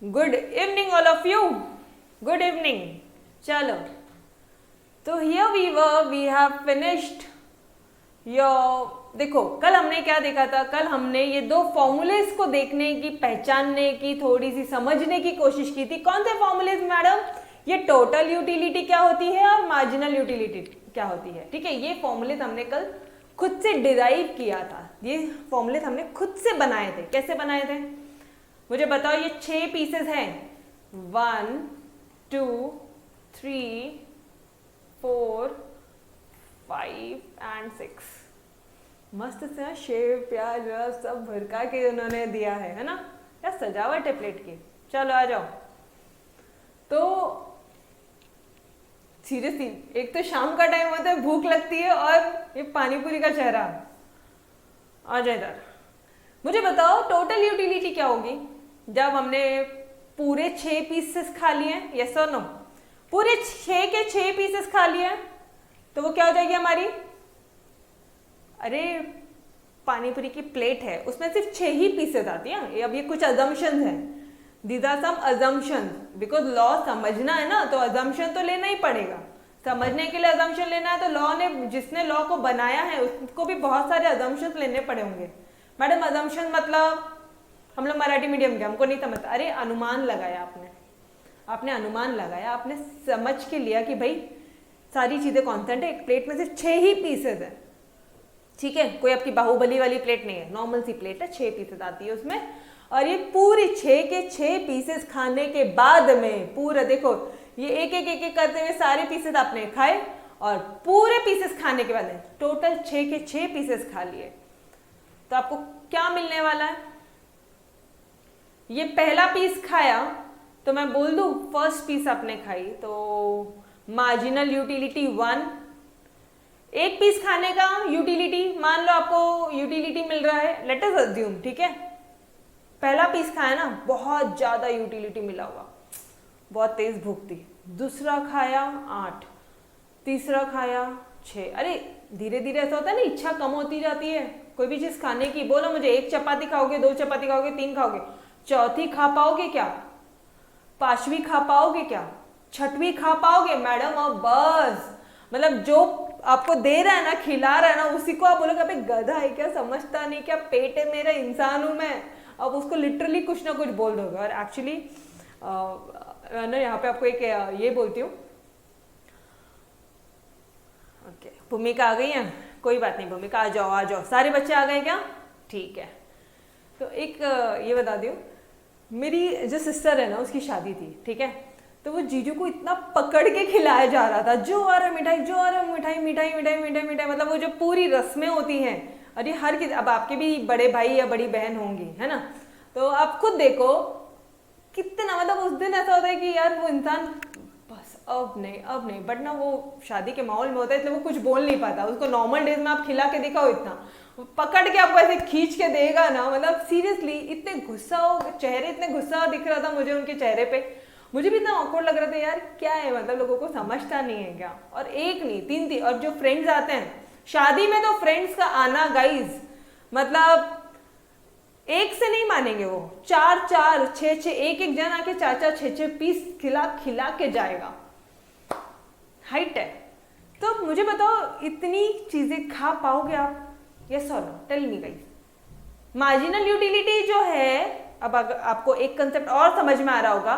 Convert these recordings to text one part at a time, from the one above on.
Good evening all of you, good evening. चलो, तो here we have finished your. देखो कल हमने क्या देखा था, कल हमने ये दो फॉर्मूलेज को देखने की, पहचानने की, थोड़ी सी समझने की कोशिश की थी। कौन से फॉर्मूलेज मैडम? ये टोटल यूटिलिटी क्या होती है और मार्जिनल यूटिलिटी क्या होती है। ठीक है, ये फॉर्मूलेज हमने कल खुद से डिराइव किया था, ये फॉर्मूलेज हमने खुद से बनाए थे। कैसे बनाए थे मुझे बताओ। ये 6 पीसेस हैं, 1 2 3 4 5 एंड 6। मस्त से शेव प्याज सब भरका के उन्होंने दिया है ना। क्या सजावट है प्लेट की। चलो आ जाओ। तो सीरियसली एक तो शाम का टाइम होता है, भूख लगती है, और ये पानीपुरी का चेहरा। आ जाए इधर। मुझे बताओ टोटल यूटिलिटी क्या होगी जब हमने पूरे 6 पीसेस खा लिए। यस और नो? पूरे 6 के 6 पीसेस खा लिए तो वो क्या हो जाएगी हमारी? अरे पानीपुरी की प्लेट है, उसमें सिर्फ 6 ही पीसेस आती हैं। अब ये कुछ अजम्पशंस हैं, these are some assumptions, because law समझना है ना, तो अजम्पशन तो लेना ही पड़ेगा। समझने के लिए अजम्पशन लेना है तो लॉ ने, जिसने लॉ को बनाया है उसको भी बहुत सारे अजम्पशंस लेने पड़े होंगे। मैडम अजम्पशन मतलब, हम लोग मराठी मीडियम के, हमको नहीं समझता। अरे अनुमान लगाया आपने अनुमान लगाया, आपने समझ के लिया कि भाई सारी चीजें कांस्टेंट है, एक प्लेट में सिर्फ 6 ही पीसेस है। ठीक है, कोई आपकी बाहुबली वाली प्लेट नहीं है, नॉर्मल सी प्लेट है, 6 पीसेस आती है उसमें। और ये पूरी 6 के 6 पीसेस खाने के बाद में पूरा देखो, ये एक एक करते हुए सारे पीसेस आपने खाए, और पूरे पीसेस खाने के बाद में टोटल 6 के 6 पीसेस खा लिए, तो आपको क्या मिलने वाला है? ये पहला पीस खाया तो मैं बोल दूं फर्स्ट पीस आपने खाई, तो मार्जिनल यूटिलिटी 1। एक पीस खाने का यूटिलिटी, मान लो आपको यूटिलिटी मिल रहा है, लेट अस अज्यूम, ठीक है, पहला पीस खाया ना, बहुत ज्यादा यूटिलिटी मिला होगा, बहुत तेज भूख थी। दूसरा खाया 8, तीसरा खाया 6। अरे धीरे धीरे ऐसा होता है ना, इच्छा कम होती जाती है कोई भी चीज खाने की। बोलो मुझे 1 चपाती खाओगे, 2 चपाती खाओगे, 3 खाओगे, चौथी खा पाओगे क्या? 5वीं खा पाओगे क्या? 6वीं खा पाओगे? मैडम अब बस, मतलब जो आपको दे रहा है ना, खिला रहा है ना, उसी को आप बोलोगे अबे गधा है क्या, समझता नहीं क्या, पेट है मेरा, इंसान हूं मैं। अब उसको लिटरली कुछ ना कुछ बोल दोगे। और एक्चुअली ना यहाँ पे आपको एक ये बोलती हूँ। ओके, भूमिका आ गई है, कोई बात नहीं भूमिका, आ जाओ सारे बच्चे आ गए क्या? ठीक है। तो एक ये बता दूँ, मेरी जो सिस्टर है ना, उसकी शादी थी, ठीक है, तो वो जीजू को इतना पकड़ के खिलाया जा रहा था, जो आ रहा मिठाई, जो आ रहा मिठाई, मिठाई मिठाई मिठाई मिठाई, मतलब वो जो पूरी रस्में होती हैं। अरे हर किसी, अब आपके भी बड़े भाई या बड़ी बहन होंगी, है ना, तो आप खुद देखो कितना, मतलब उस दिन ऐसा होता है कि यार वो इंसान बस अब नहीं, बट ना वो शादी के माहौल में होता है, इसलिए वो कुछ बोल नहीं पाता। उसको नॉर्मल डेज में आप खिला के दिखाओ, इतना पकड़ के आपको ऐसे खींच के देगा ना, मतलब सीरियसली इतने गुस्सा हो चेहरे, इतने गुस्सा दिख रहा था मुझे उनके चेहरे पे। मुझे भी इतना ऑकवर्ड लग रहा था यार, क्या है, मतलब लोगों को समझता नहीं है क्या। और एक नहीं 3 और जो फ्रेंड्स आते हैं शादी में, तो फ्रेंड्स का आना गाइज, मतलब एक से नहीं मानेंगे वो, 4 4 6 6, एक जन आके 4 4 6 6 पीस खिला के जाएगा। हाइट है। तो मुझे बताओ इतनी चीजें खा पाओगे आप? यस और no, tell me guys. Marginal utility जो है, अब आपको एक कंसेप्ट और समझ में आ रहा होगा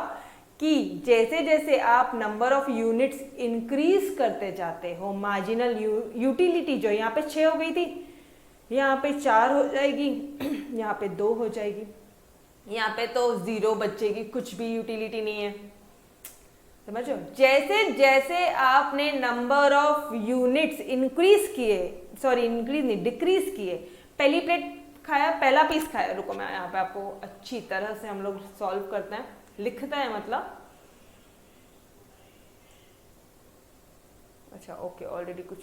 कि जैसे जैसे आप नंबर ऑफ यूनिट्स इंक्रीज करते जाते हो, मार्जिनल यूटिलिटी जो यहाँ पे 6 हो गई थी, यहाँ पे 4 हो जाएगी, यहाँ पे 2 हो जाएगी, यहाँ पे तो 0 बचेगी, कुछ भी यूटिलिटी नहीं है। समझो, जैसे जैसे आपने नंबर ऑफ यूनिट्स इंक्रीज किए, सॉरी इंक्रीज नहीं, डिक्रीज किए। पहली प्लेट खाया, पहला पीस खाया, रुको मैं यहाँ पे आपको अच्छी तरह से हम लोग सॉल्व करते हैं, लिखता है मतलब। अच्छा ओके, ऑलरेडी कुछ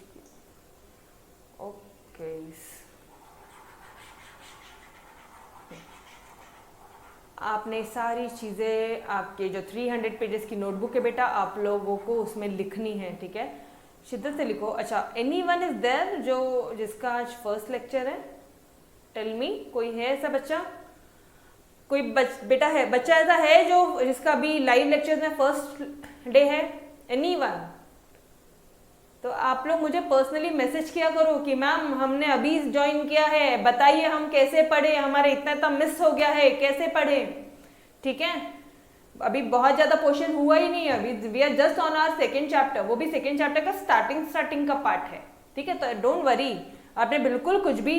ओके। आपने सारी चीज़ें, आपके जो 300 पेजेस की नोटबुक है बेटा, आप लोगों को उसमें लिखनी है, ठीक है, शिद्दत से लिखो। अच्छा, एनीवन इज देयर जिसका आज फर्स्ट लेक्चर है? टेल मी, कोई है ऐसा बच्चा? कोई बेटा है, बच्चा ऐसा है जो जिसका अभी लाइव लेक्चर में फर्स्ट डे है? एनीवन? तो आप लोग मुझे पर्सनली मैसेज किया करो कि मैम हमने अभी ज्वाइन किया है, बताइए हम कैसे पढ़े, हमारे इतना इतना मिस हो गया है, कैसे पढ़े। ठीक है, अभी बहुत ज्यादा पोर्शन हुआ ही नहीं है, अभी we are just on our second chapter, वो भी सेकेंड चैप्टर का स्टार्टिंग का पार्ट है। ठीक है, तो डोंट वरी, आपने बिल्कुल कुछ भी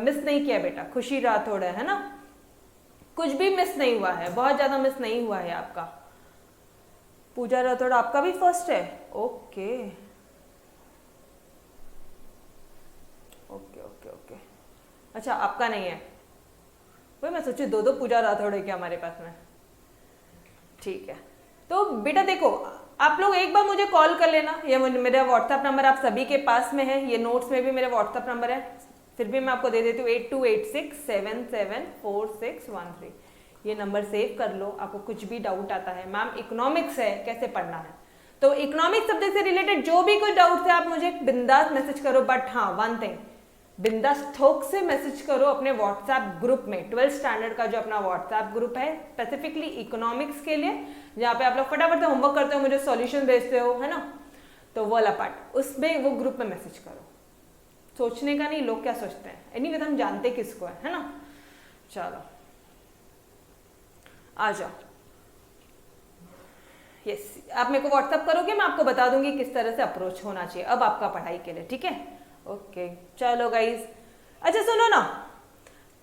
मिस नहीं किया बेटा। खुशी राठौड़ है ना, कुछ भी मिस नहीं हुआ है, बहुत ज्यादा मिस नहीं हुआ है आपका। पूजा राठौड़ आपका भी फर्स्ट है? ओके ओके ओके ओके, अच्छा आपका नहीं है? वही मैं सोची दो पूजा राठौड़ है क्या हमारे पास में। ठीक है, तो बेटा देखो, आप लोग एक बार मुझे कॉल कर लेना, ये मेरा व्हाट्सएप नंबर आप सभी के पास में है, ये नोट्स में भी मेरा व्हाट्सएप नंबर है, फिर भी मैं आपको दे देती हूँ 8286774613। ये नंबर सेव कर लो, आपको कुछ भी डाउट आता है, मैम इकोनॉमिक्स है कैसे पढ़ना है, तो इकोनॉमिक्स सब्जेक्ट से रिलेटेड जो भी कोई डाउट है आप मुझे बिंदास मैसेज करो। बट हाँ, वन थिंग, बिंदास थोक से मैसेज करो अपने व्हाट्सएप ग्रुप में, 12th स्टैंडर्ड का जो अपना व्हाट्सएप ग्रुप है स्पेसिफिकली इकोनॉमिक्स के लिए, जहाँ पे आप लोग फटाफट से होमवर्क करते हो, मुझे सॉल्यूशन भेजते हो, है ना, तो वो वाला पार्ट, उसमें वो ग्रुप में मैसेज करो। सोचने का नहीं, लोग क्या सोचते हैं, एनीवे हम जानते किसको है ना। चलो आ जाओ, यस आप मेरे को व्हाट्सएप करोगे, मैं आपको बता दूंगी किस तरह से अप्रोच होना चाहिए अब आपका पढ़ाई के लिए। ठीक है, ओके चलो गाइज। अच्छा सुनो ना,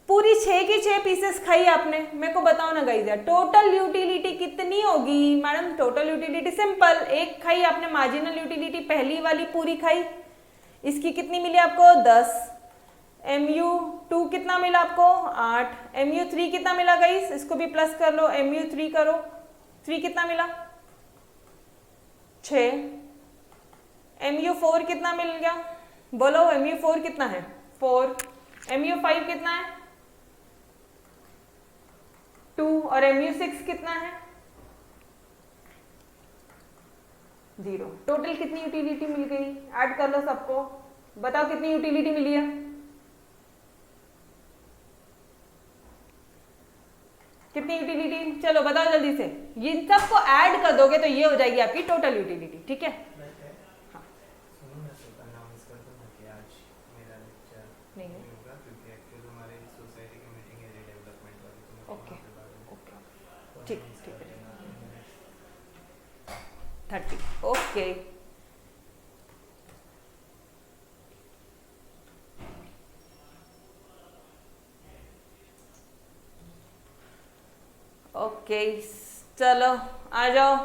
पूरी 6 की 6 पीसेस खाई आपने, मेरे को बताओ ना गाइज यार, टोटल यूटिलिटी कितनी होगी? मैडम टोटल यूटिलिटी सिंपल, एक खाई आपने मार्जिनल यूटिलिटी, पहली वाली पूरी खाई, इसकी कितनी मिली आपको? 10। MU2 कितना मिला आपको? 8। MU3 कितना मिला गाइज? इसको भी प्लस कर लो, MU3 करो, 3 कितना मिला? 6। MU4 कितना मिल गया? बोलो MU4 कितना है? 4। MU5 कितना है? 2। और MU6 कितना है? 0। टोटल कितनी यूटिलिटी मिल गई? ऐड कर लो सबको, बताओ कितनी यूटिलिटी मिली है? कितनी यूटिलिटी? चलो बताओ जल्दी से, ये सबको ऐड कर दोगे तो ये हो जाएगी आपकी टोटल यूटिलिटी। ठीक है, नहीं है, ओके ओके ठीक ठीक है, 30 ओके। ओके चलो आ जाओ,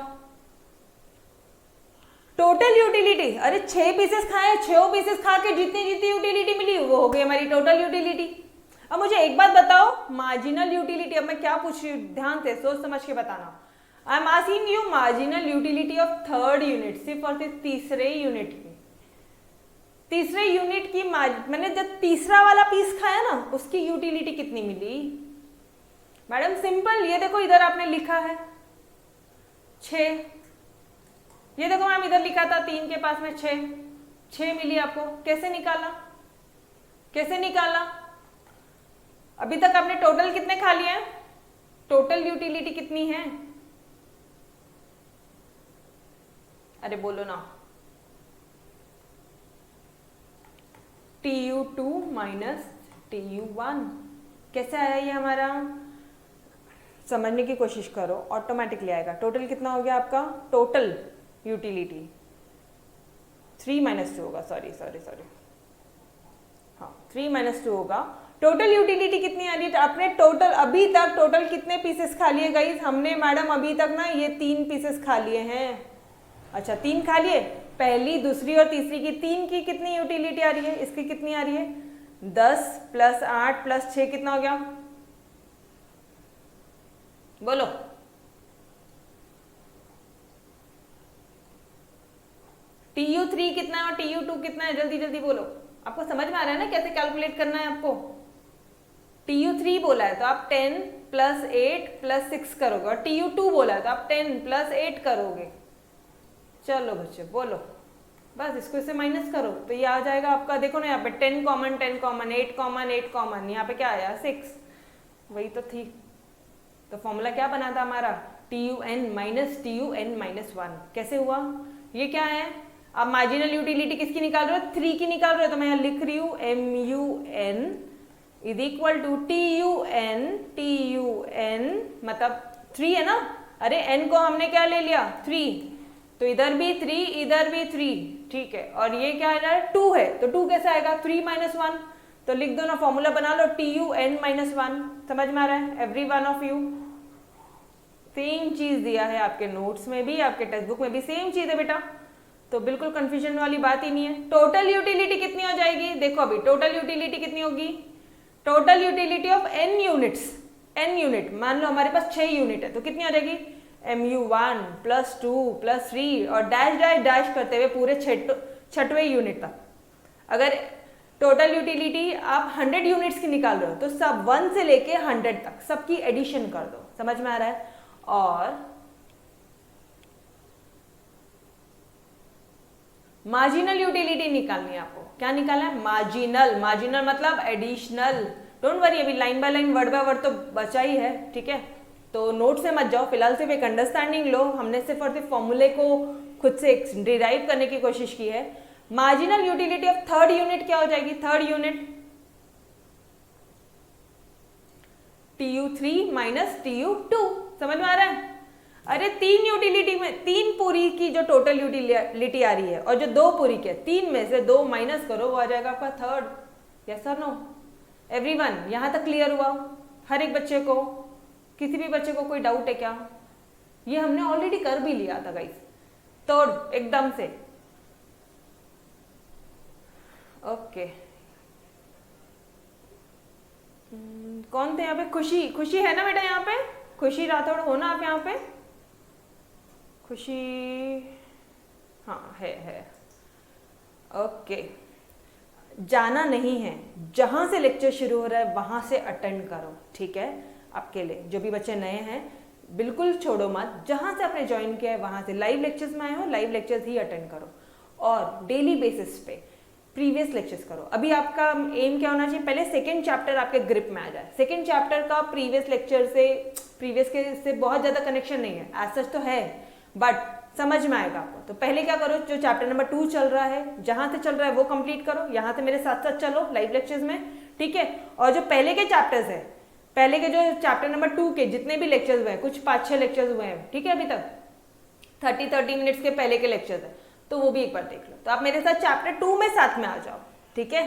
टोटल यूटिलिटी, अरे 6 पीसेस खाए, 6 पीसेस खा के जितनी जितनी यूटिलिटी मिली वो हो गई हमारी टोटल यूटिलिटी। अब मुझे एक बात बताओ, मार्जिनल यूटिलिटी, अब मैं क्या पूछ रही हूँ, ध्यान से सोच समझ के बताना। I am asking you marginal utility of 3rd unit, सिर्फ और सिर्फ तीसरे यूनिट की, तीसरे यूनिट की मैंने जब तीसरा वाला पीस खाया ना, उसकी यूटिलिटी कितनी मिली? मैडम सिंपल, ये देखो इधर आपने लिखा है 6, ये देखो मैम इधर लिखा था 3 के पास में 6 मिली आपको। कैसे निकाला, कैसे निकाला? अभी तक आपने टोटल कितने खा लिए हैं? टोटल यूटिलिटी कितनी है? अरे बोलो ना, TU2 माइनस TU1 कैसे आया ये हमारा? समझने की कोशिश करो, ऑटोमेटिकली आएगा। टोटल कितना हो गया आपका? टोटल यूटिलिटी 3 - 2 होगा, सॉरी, हाँ 3 - 2 होगा। टोटल यूटिलिटी कितनी आ रही है आपने? टोटल अभी तक टोटल कितने पीसेस खा लिए गाइस हमने? मैडम अभी तक ना ये 3 पीसेस खा लिए हैं। अच्छा 3 खा लिए, पहली दूसरी और तीसरी की, 3 की कितनी यूटिलिटी आ रही है? इसकी कितनी आ रही है? 10 + 8 + 6 कितना हो गया? बोलो। TU3 कितना है और TU2 कितना है? जल्दी जल्दी बोलो, आपको समझ में आ रहा है ना कैसे कैलकुलेट करना है आपको? TU3 बोला है तो आप 10 + 8 + 6 करोगे, और TU2 बोला है तो आप 10 + 8 करोगे। चलो बच्चे बोलो, बस इसको इससे माइनस करो तो ये आ जाएगा आपका। देखो ना यहाँ पे 10 कॉमन, 10 कॉमन, 8 कॉमन, 8 कॉमन, यहाँ पे क्या आया? 6, वही तो थी। तो फॉर्मूला क्या बना था हमारा, TUN माइनस TUN माइनस 1। कैसे हुआ, ये क्या है, आप मार्जिनल यूटिलिटी किसकी निकाल रहे हो, 3 की निकाल रहे हो, तो मैं यहाँ लिख रही हूँ MUN is equal to TUN मतलब 3 है ना, अरे n को हमने क्या ले लिया 3, तो इधर भी 3 इधर भी 3, ठीक है, और ये क्या है 2 है, तो 2 कैसे आएगा 3 माइनस 1, तो लिख दो ना, फॉर्मूला बना लो TUN माइनस 1। समझ में आ रहा है every one of you, same चीज दिया है आपके नोट्स में भी, आपके टेक्स्ट बुक में भी सेम चीज है बेटा, तो बिल्कुल कंफ्यूजन वाली बात ही नहीं है। टोटल यूटिलिटी कितनी हो जाएगी, देखो अभी टोटल यूटिलिटी कितनी होगी, total utility of n units, n unit, मान लो हमारे पास 6 यूनिट है, तो कितनी हो जाएगी MU1 प्लस 2 प्लस 3 और डैश डैश डैश करते हुए पूरे 6वें यूनिट तक। अगर टोटल यूटिलिटी आप 100 यूनिट्स की निकाल रहे हो तो सब 1 से लेके 100 तक सबकी एडिशन कर दो, समझ में आ रहा है। और मार्जिनल यूटिलिटी निकालनी है आपको, क्या निकालना है मार्जिनल, मार्जिनल मतलब एडिशनल। डोंट वरी, अभी line by line word by word तो बचा ही है, ठीक है, तो नोट से मत जाओ, फिलहाल सिर्फ एक अंडरस्टैंडिंग लो। हमने सिर्फ और सिर्फ फॉर्मूले को खुद से डिराइव करने की कोशिश की है। Marginal utility of third unit क्या हो जाएगी, third unit TU3 minus TU2, समझ में आ रहा है। अरे 3 यूटिलिटी में 3 पूरी की जो टोटल यूटिलिटी आ रही है और जो 2 पूरी के 3 में से 2 माइनस करो, वो आ जाएगा आपका थर्ड। यस और नो एवरीवन, यहां तक क्लियर हुआ हर एक बच्चे को, किसी भी बच्चे को कोई डाउट है क्या, ये हमने ऑलरेडी कर भी लिया था गाइस, थर्ड एकदम से। ओके कौन थे यहाँ पे, खुशी, खुशी है ना बेटा यहाँ पे, खुशी राठौड़ हो ना आप यहाँ पे, खुशी, हाँ है। ओके, जाना नहीं है, जहां से लेक्चर शुरू हो रहा है वहां से अटेंड करो, ठीक है। आपके लिए जो भी बच्चे नए हैं बिल्कुल छोड़ो मत, जहां से आपने ज्वाइन किया है वहां से लाइव लेक्चर्स में आए हो, लाइव लेक्चर्स ही अटेंड करो और डेली बेसिस पे प्रीवियस लेक्चर्स करो। अभी आपका एम क्या होना चाहिए, पहले सेकेंड चैप्टर आपके ग्रिप में आ जाए। सेकेंड चैप्टर का प्रीवियस लेक्चर से, प्रीवियस के से बहुत ज्यादा कनेक्शन नहीं है, एज सच तो है बट समझ में आएगा आपको। तो पहले क्या करो, जो चैप्टर नंबर 2 चल रहा है, जहां से चल रहा है वो कंप्लीट करो, यहां से मेरे साथ साथ चलो लाइव लेक्चर्स में, ठीक है। और जो पहले के चैप्टर्स है, पहले के जो चैप्टर नंबर 2 के जितने भी लेक्चर्स हुए हैं, कुछ 5-6 लेक्चर्स हुए हैं, ठीक है, अभी तक 30 मिनट्स के पहले के लेक्चर्स है, तो वो भी एक बार देख लो। तो आप मेरे साथ चैप्टर 2 में साथ में आ जाओ, ठीक है।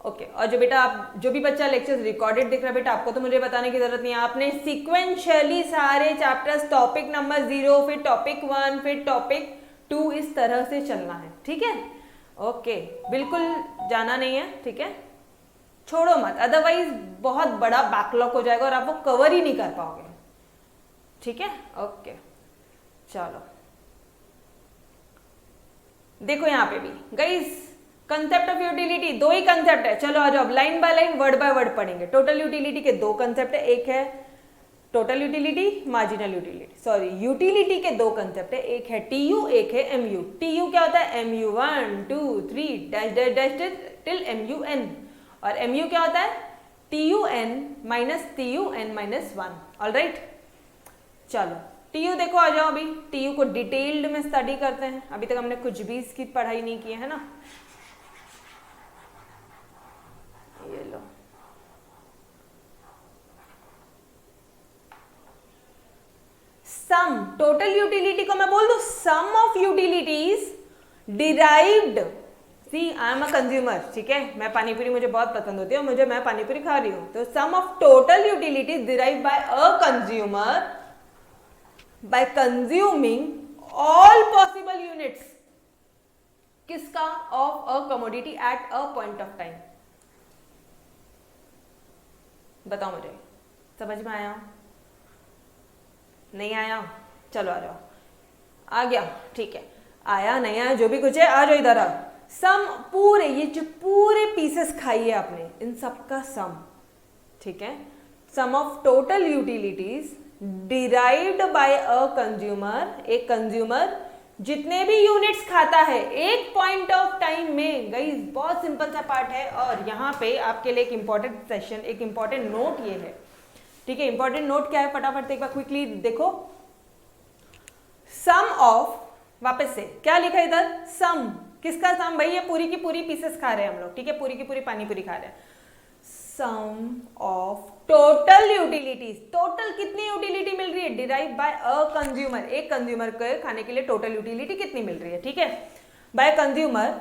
ओके, और जो बेटा आप, जो भी बच्चा लेक्चर्स रिकॉर्डेड देख रहा है बेटा, आपको तो मुझे बताने की जरूरत नहीं है, आपने सीक्वेंशियली सारे चैप्टर्स, टॉपिक नंबर 0 फिर टॉपिक 1 फिर टॉपिक 2 इस तरह से चलना है, ठीक है। ओके, बिल्कुल जाना नहीं है, ठीक है, छोड़ो मत, अदरवाइज बहुत बड़ा बैकलॉग हो जाएगा और आप वो कवर ही नहीं कर पाओगे, ठीक है। ओके चलो देखो यहाँ पे भी guys, concept of utility 2 he concept है। चलो आ जाओ, line by line word by word पढ़ेंगे। टोटल यूटिलिटी के 2 कंसेप्ट है, एक है total utility, marginal utility, sorry utility के 2 कंसेप्ट है, एक है TU एक है MU। TU क्या होता है, MU1 2 3 dash dash dash till MUN, और MU क्या होता है TUN minus TUN minus 1। Alright, चलो TU देखो आ जाओ, अभी TU को डिटेल्ड में स्टडी करते हैं। अभी तक हमने कुछ भी इसकी पढ़ाई नहीं की है ना, ये लो सम, टोटल यूटिलिटी को मैं बोल दूं sum of utilities derived, see I am a consumer, ठीक है, मैं पानीपुरी मुझे बहुत पसंद होती है और मैं पानीपुरी खा रही हूं, तो sum of total utilities derived by a consumer by consuming all possible units, किसका, of a commodity at a point of time. बताओ मुझे, समझ में आया, नहीं आया, चलो आ जाओ, आ गया, ठीक है, आया नहीं आया जो भी कुछ है आ जाओ इधर आ। सम, पूरे ये जो पूरे पीसेस खाई है आपने, इन सब का सम, ठीक है, sum of total utilities derived by a consumer, एक कंज्यूमर जितने भी यूनिट्स खाता है एक पॉइंट ऑफ टाइम में। गाइस बहुत सिंपल सा पार्ट है, और यहाँ पे आपके लिए एक इंपॉर्टेंट सेशन, एक इंपॉर्टेंट नोट ये है ठीक है, इंपॉर्टेंट नोट क्या है फटाफट एक बार क्विकली देखो। सम ऑफ, वापस से क्या लिखा है इधर, सम, किसका सम भाई, ये पूरी की पूरी पीसेस खा रहे हैं हम लोग, ठीक है, पूरी की पूरी पानी पूरी खा रहे हैं। सम ऑफ टोटल यूटिलिटीज, टोटल कितनी यूटिलिटी मिल रही है, डिराइव बाय अ कंज्यूमर, एक कंज्यूमर के खाने के लिए टोटल यूटिलिटी कितनी मिल रही है, ठीक है, by consumer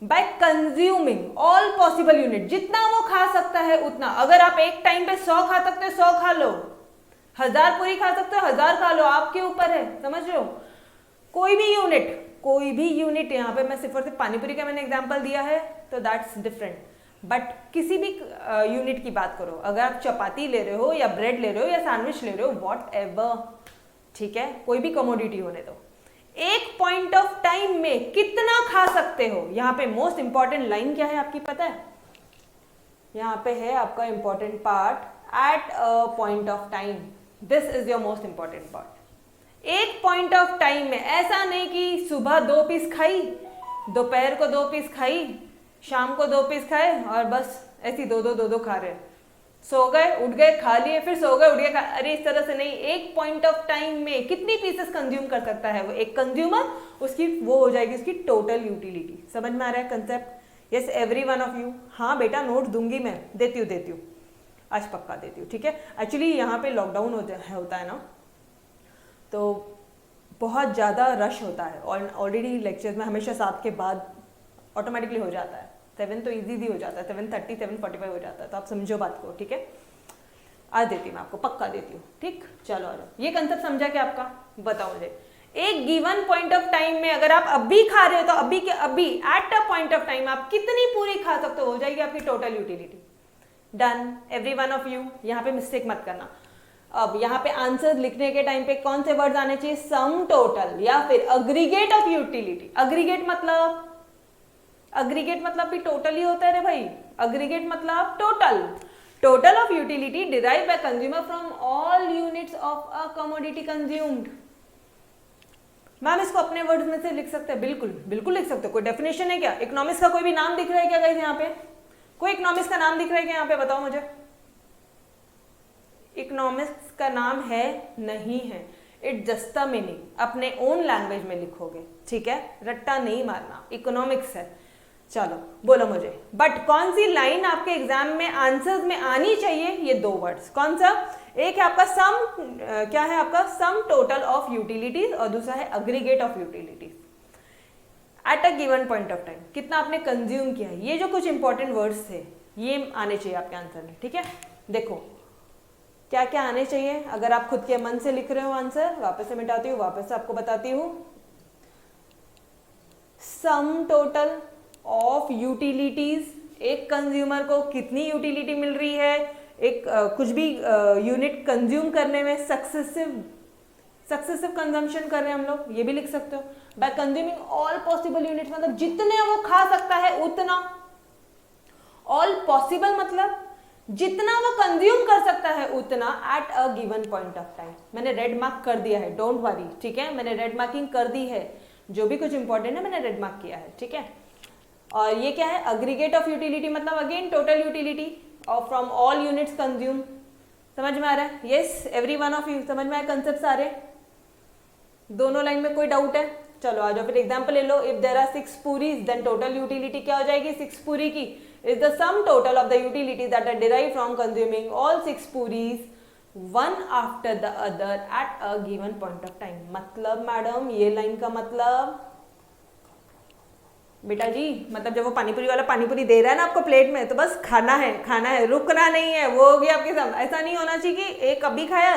by consuming all possible unit, जितना वो खा सकता है उतना। अगर आप एक टाइम पे 100 खा सकते हो 100 खा लो, 1000 पूरी खा सकते हो 1000 खा लो, आपके ऊपर है, समझ रहे हो। कोई भी यूनिट, यहाँ पे मैं सिर्फ और सिर्फ पानीपुरी का मैंने एग्जांपल दिया है तो दैट्स डिफरेंट, बट किसी भी यूनिट की बात करो, अगर आप चपाती ले रहे हो या ब्रेड ले रहे हो या सैंडविच ले रहे हो, वॉट एवर, ठीक है, कोई भी कमोडिटी होने दो, एक पॉइंट ऑफ टाइम में कितना खा सकते हो। यहाँ पे मोस्ट इंपॉर्टेंट लाइन क्या है आपकी पता है, यहाँ पे है आपका important part, eight a point of time, this is your most important part. एक पॉइंट ऑफ टाइम में, ऐसा नहीं कि सुबह 2 पीस खाई, दोपहर को 2 पीस खाई, शाम को 2 पीस खाए और बस ऐसी दो खा रहे, सो गए उठ गए खा लिए, फिर सो गए उठ गए, अरे इस तरह से नहीं। एक पॉइंट ऑफ टाइम में कितनी पीसेस कंज्यूम कर सकता है वो एक कंज्यूमर, उसकी वो हो जाएगी उसकी टोटल यूटिलिटी। समझ में आ रहा है concept? Yes every one of you. हाँ बेटा नोट दूंगी मैं, देती हूँ आज पक्का देती हूँ, ठीक है। एक्चुअली यहाँ पे लॉकडाउन होता है ना, तो बहुत ज़्यादा रश होता है और ऑलरेडी लेक्चर्स में हमेशा 7 के बाद ऑटोमेटिकली हो जाता है, 7 तो इजीली हो जाता है, 7:30 7:45 हो जाता है, तो आप समझो बात को, ठीक है। आज देती हूँ मैं आपको, पक्का देती हूँ, ठीक। चलो आ जाओ, ये कंसेप्ट समझा क्या आपका, बताओ मुझे। एक गिवन पॉइंट ऑफ टाइम में अगर आप अभी खा रहे हो तो अभी के अभी eight a point of time आप कितनी पूरी खा सकते हो जाएगी आपकी total utility. Done every one of you, यहाँ पे मिस्टेक मत करना। अब यहाँ पे आंसर लिखने के टाइम पे कौन से वर्ड्स आने चाहिए, सम टोटल या फिर अग्रीगेट ऑफ यूटिलिटी। अग्रीगेट मतलब भी टोटल ही होता है रे भाई, अग्रीगेट मतलब total of utility derive by consumer from all units of a commodity consumed. Ma'am इसको अपने वर्ड्स में से लिख सकते हैं, बिल्कुल लिख सकते हो, कोई डेफिनेशन है क्या? इकोनॉमिक्स का कोई भी नाम दिख रहा है क्या गाइस यहाँ पे? कोई इकोनॉमिक्स का नाम दिख रहा है क्या यहाँ पे, बताओ मुझे। इकोनॉमिक्स का नाम है नहीं है, इट जस्ट द मीनिंग, अपने ओन लैंग्वेज में लिखोगे, ठीक है, रट्टा नहीं मारना, इकोनॉमिक्स है। चलो बोलो मुझे, बट कौन सी लाइन आपके एग्जाम में आंसर्स में आनी चाहिए, ये 2 वर्ड्स, कौन सा? एक है आपका सम, क्या है आपका, सम टोटल ऑफ यूटिलिटीज, और दूसरा है aggregate of utilities eight a given point of time, कितना आपने कंज्यूम किया है। ये जो कुछ इंपॉर्टेंट वर्ड्स थे ये आने चाहिए आपके आंसर में, ठीक है। देखो क्या क्या आने चाहिए, अगर आप खुद के मन से लिख रहे हो आंसर, वापस से मिटाती हूँ, वापस से आपको बताती हूँ। सम टोटल ऑफ यूटिलिटीज, एक कंज्यूमर को कितनी यूटिलिटी मिल रही है, एक कुछ भी यूनिट कंज्यूम करने में, सक्सेसिव कंजम्पशन कर रहे हैं हम लोग, ये भी लिख सकते हो। Bye consuming all possible units मतलब जितने वो खा सकता है उतना, ऑल पॉसिबल मतलब जितना वो कंज्यूम कर सकता है उतना eight a given point of time. मैंने रेड मार्क कर दिया है, डोंट वरी, ठीक है, मैंने रेड मार्किंग कर दी है, जो भी कुछ इंपॉर्टेंट है मैंने रेड मार्क किया है, ठीक है। और ये क्या है, अग्रीगेट ऑफ यूटिलिटी मतलब अगेन टोटल यूटिलिटी और फ्रॉम ऑल यूनिट्स कंज्यूम। समझ में आ रहा है? Yes every one of you, समझ में आए कंसेप्ट सारे, दोनों लाइन में कोई डाउट है? चलो आ जाओ फिर एग्जांपल ले लो। If there are 6 puris then total utility क्या हो जाएगी, 6 पूरी की is the sum total of the utilities that are derived from consuming all 6 puris one after the other at a given point of time. मतलब मैडम ये line का मतलब बेटा जी, मतलब जब वो पानीपुरी वाला पानीपुरी दे रहा है ना आपको प्लेट में, तो बस खाना है, रुकना नहीं है, वो हो गया आपके साथ। ऐसा नहीं होना चाहिए कि एक अभी खाया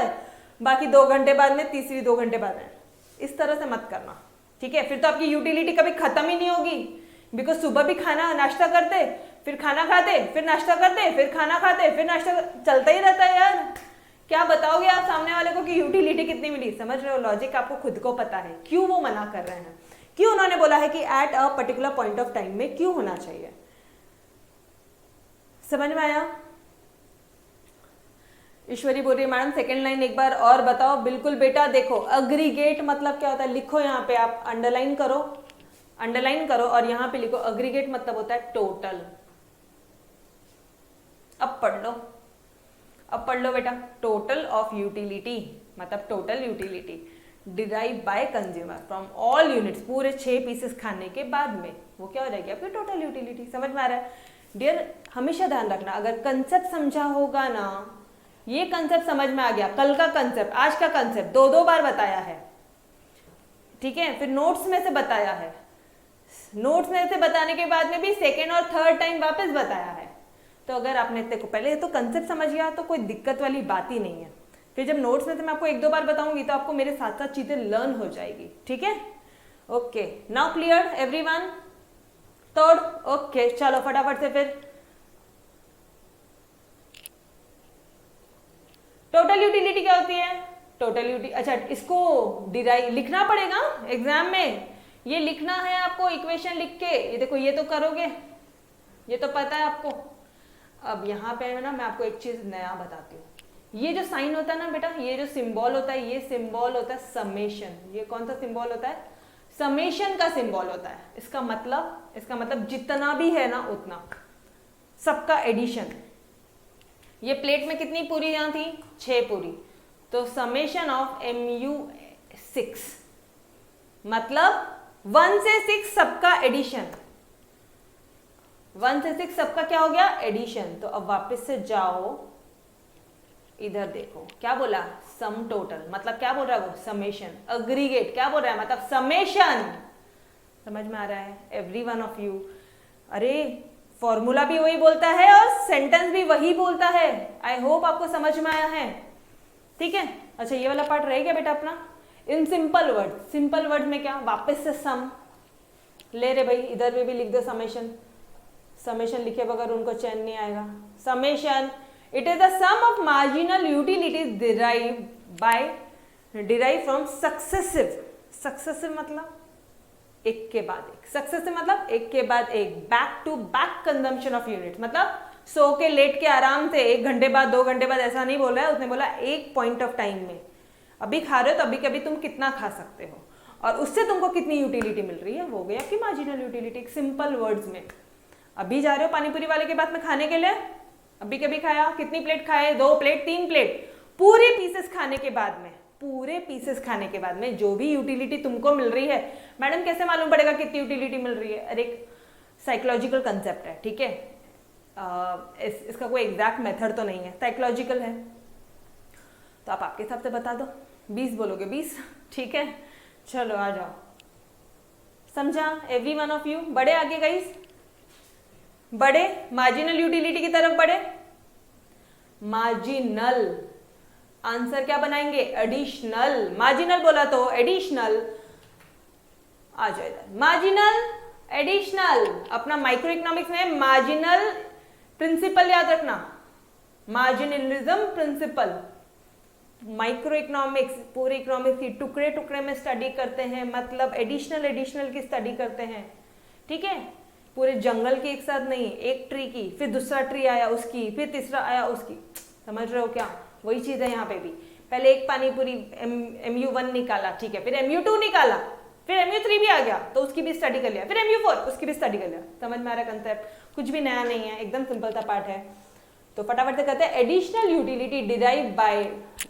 बाकी 2 घंटे बाद में, तीसरी 2 घंटे बाद में, इस तरह से मत करना, ठीक है। फिर तो आपकी यूटिलिटी कभी खत्म ही नहीं होगी, बिकॉज सुबह भी खाना नाश्ता करते, फिर खाना खाते, फिर नाश्ता करते, फिर खाना खाते, फिर नाश्ता, चलता ही रहता है यार। क्या बताओगे आप सामने वाले को कि यूटिलिटी कितनी मिली? समझ रहे हो लॉजिक? आपको खुद को पता है क्यों वो मना कर रहे हैं, क्यों उन्होंने बोला है कि at a particular point of time में क्यों होना चाहिए। समझ में आया? ईश्वरी बोल रही है मैडम सेकेंड लाइन एक बार और बताओ। बिल्कुल बेटा, देखो अग्रीगेट मतलब क्या होता है, लिखो यहाँ पे, आप अंडरलाइन करो और यहाँ पे लिखो अग्रीगेट मतलब होता है टोटल। अब पढ़ लो, अब पढ़ लो बेटा, टोटल ऑफ यूटिलिटी मतलब total utility derive by consumer from all units, पूरे 6 पीसेस खाने के बाद में वो क्या हो जाएगी आपकी टोटल यूटिलिटी। समझ में आ रहा है डियर? हमेशा ध्यान रखना, अगर कंसेप्ट समझा होगा ना, ये कंसेप्ट समझ में आ गया, कल का कंसेप्ट आज का कंसेप्ट 2-2 बार बताया है, ठीक है, फिर नोट्स में से बताया है, नोट्स में से बताने के बाद में भी सेकेंड और थर्ड टाइम वापस बताया है। तो अगर आपने इतने को पहले तो कंसेप्ट समझ गया तो कोई दिक्कत वाली बात ही नहीं है। फिर जब नोट्स में से मैं आपको 1-2 बार बताऊंगी तो आपको मेरे साथ साथ चीजें लर्न हो जाएगी, ठीक है? Okay, now clear everyone? Third, okay चलो फटाफट से फिर टोटल यूटिलिटी क्या होती है? टोटल यूटिलिटी, अच्छा इसको डिराइव लिखना पड़ेगा एग्जाम में, ये लिखना है आपको इक्वेशन लिख के, ये देखो ये तो करोगे, ये तो पता है आपको। अब यहाँ पे है ना, मैं आपको एक चीज नया बताती हूँ, ये जो साइन होता है ना बेटा, ये जो सिंबल होता है, ये सिंबल होता है समेशन। ये कौन सा सिंबल होता है? समेशन का सिंबल होता है। इसका मतलब जितना भी है ना उतना, सबका एडिशन। ये प्लेट में कितनी पूरी यहाँ थी? 6 पूरी, तो समेशन ऑफ MU6 मतलब 1 से 6 सबका एडिशन, 1 से 6 सबका क्या हो गया? एडिशन। तो अब वापस से जाओ, इधर देखो क्या बोला? सम टोटल, मतलब क्या बोल रहा है वो? समेशन। अग्रीगेट क्या बोल रहा है? मतलब समेशन। समझ में आ रहा है एवरी वन ऑफ यू? अरे फॉर्मूला भी वही बोलता है और सेंटेंस भी वही बोलता है। आई होप आपको समझ में आया है, ठीक है? अच्छा ये वाला पार्ट रह गया बेटा अपना in simple word. Simple word में क्या? वापस से सम ले रहे भाई, इधर में भी लिख दो समेशन। समेशन लिखे बगैर उनको चैन नहीं आएगा। Summation, it is the sum of marginal utilities derived from successive मतलब एक के बाद एक, successive मतलब एक के बाद एक, back to back consumption of units, मतलब सो के लेट के आराम से 1 घंटे बाद 2 घंटे बाद ऐसा नहीं बोल रहा है उसने, बोला एक पॉइंट ऑफ टाइम में अभी खा रहे हो तो अभी कभी तुम कितना खा सकते हो और उससे तुमको कितनी यूटिलिटी मिल रही है, वो गई आपकी मार्जिनल यूटिलिटी। सिंपल वर्ड्स में अभी जा रहे हो पानीपुरी वाले के पास में खाने के लिए, अभी कभी खाया, कितनी प्लेट खाए? 2 प्लेट 3 प्लेट, पूरे पीसेस खाने के बाद में, पूरे पीसेस खाने के बाद में जो भी यूटिलिटी तुमको मिल रही है, मैडम कैसे मालूम पड़ेगा कितनी यूटिलिटी मिल रही है? अरे एक साइकोलॉजिकल कंसेप्ट है, ठीक है? इसका कोई एग्जैक्ट मेथड तो नहीं है, साइकोलॉजिकल है। तो आप आपके हिसाब से बता दो, 20 बोलोगे 20, ठीक है? चलो आ जाओ, समझा एवरी वन ऑफ यू? बढ़े आगे गाइस, बढ़े मार्जिनल यूटिलिटी की तरफ बढ़े। मार्जिनल आंसर क्या बनाएंगे? एडिशनल। मार्जिनल बोला तो एडिशनल आ जाए इधर, मार्जिनल एडिशनल। अपना माइक्रो इकोनॉमिक्स में मार्जिनल प्रिंसिपल याद रखना, मार्जिनलिज्म प्रिंसिपल। माइक्रो इकोनॉमिक्स पूरे इकोनॉमिक्स की टुकड़े टुकड़े में स्टडी करते हैं, मतलब एडिशनल की स्टडी करते हैं, ठीक है? पूरे जंगल की एक साथ नहीं, एक ट्री की, फिर दूसरा ट्री आया उसकी, फिर तीसरा आया उसकी। समझ रहे हो क्या? वही चीज है यहाँ पे भी। पहले एक पानीपुरी MU1 निकाला, ठीक है, फिर MU2 निकाला, फिर MU3 भी आ गया तो उसकी भी स्टडी कर लिया, फिर MU4 उसकी भी स्टडी कर लिया। समझ में आ रहा कंसेप्ट? कुछ भी नया नहीं है, एकदम सिंपल सा पार्ट है। तो फटाफट से कहते हैं additional utility derive by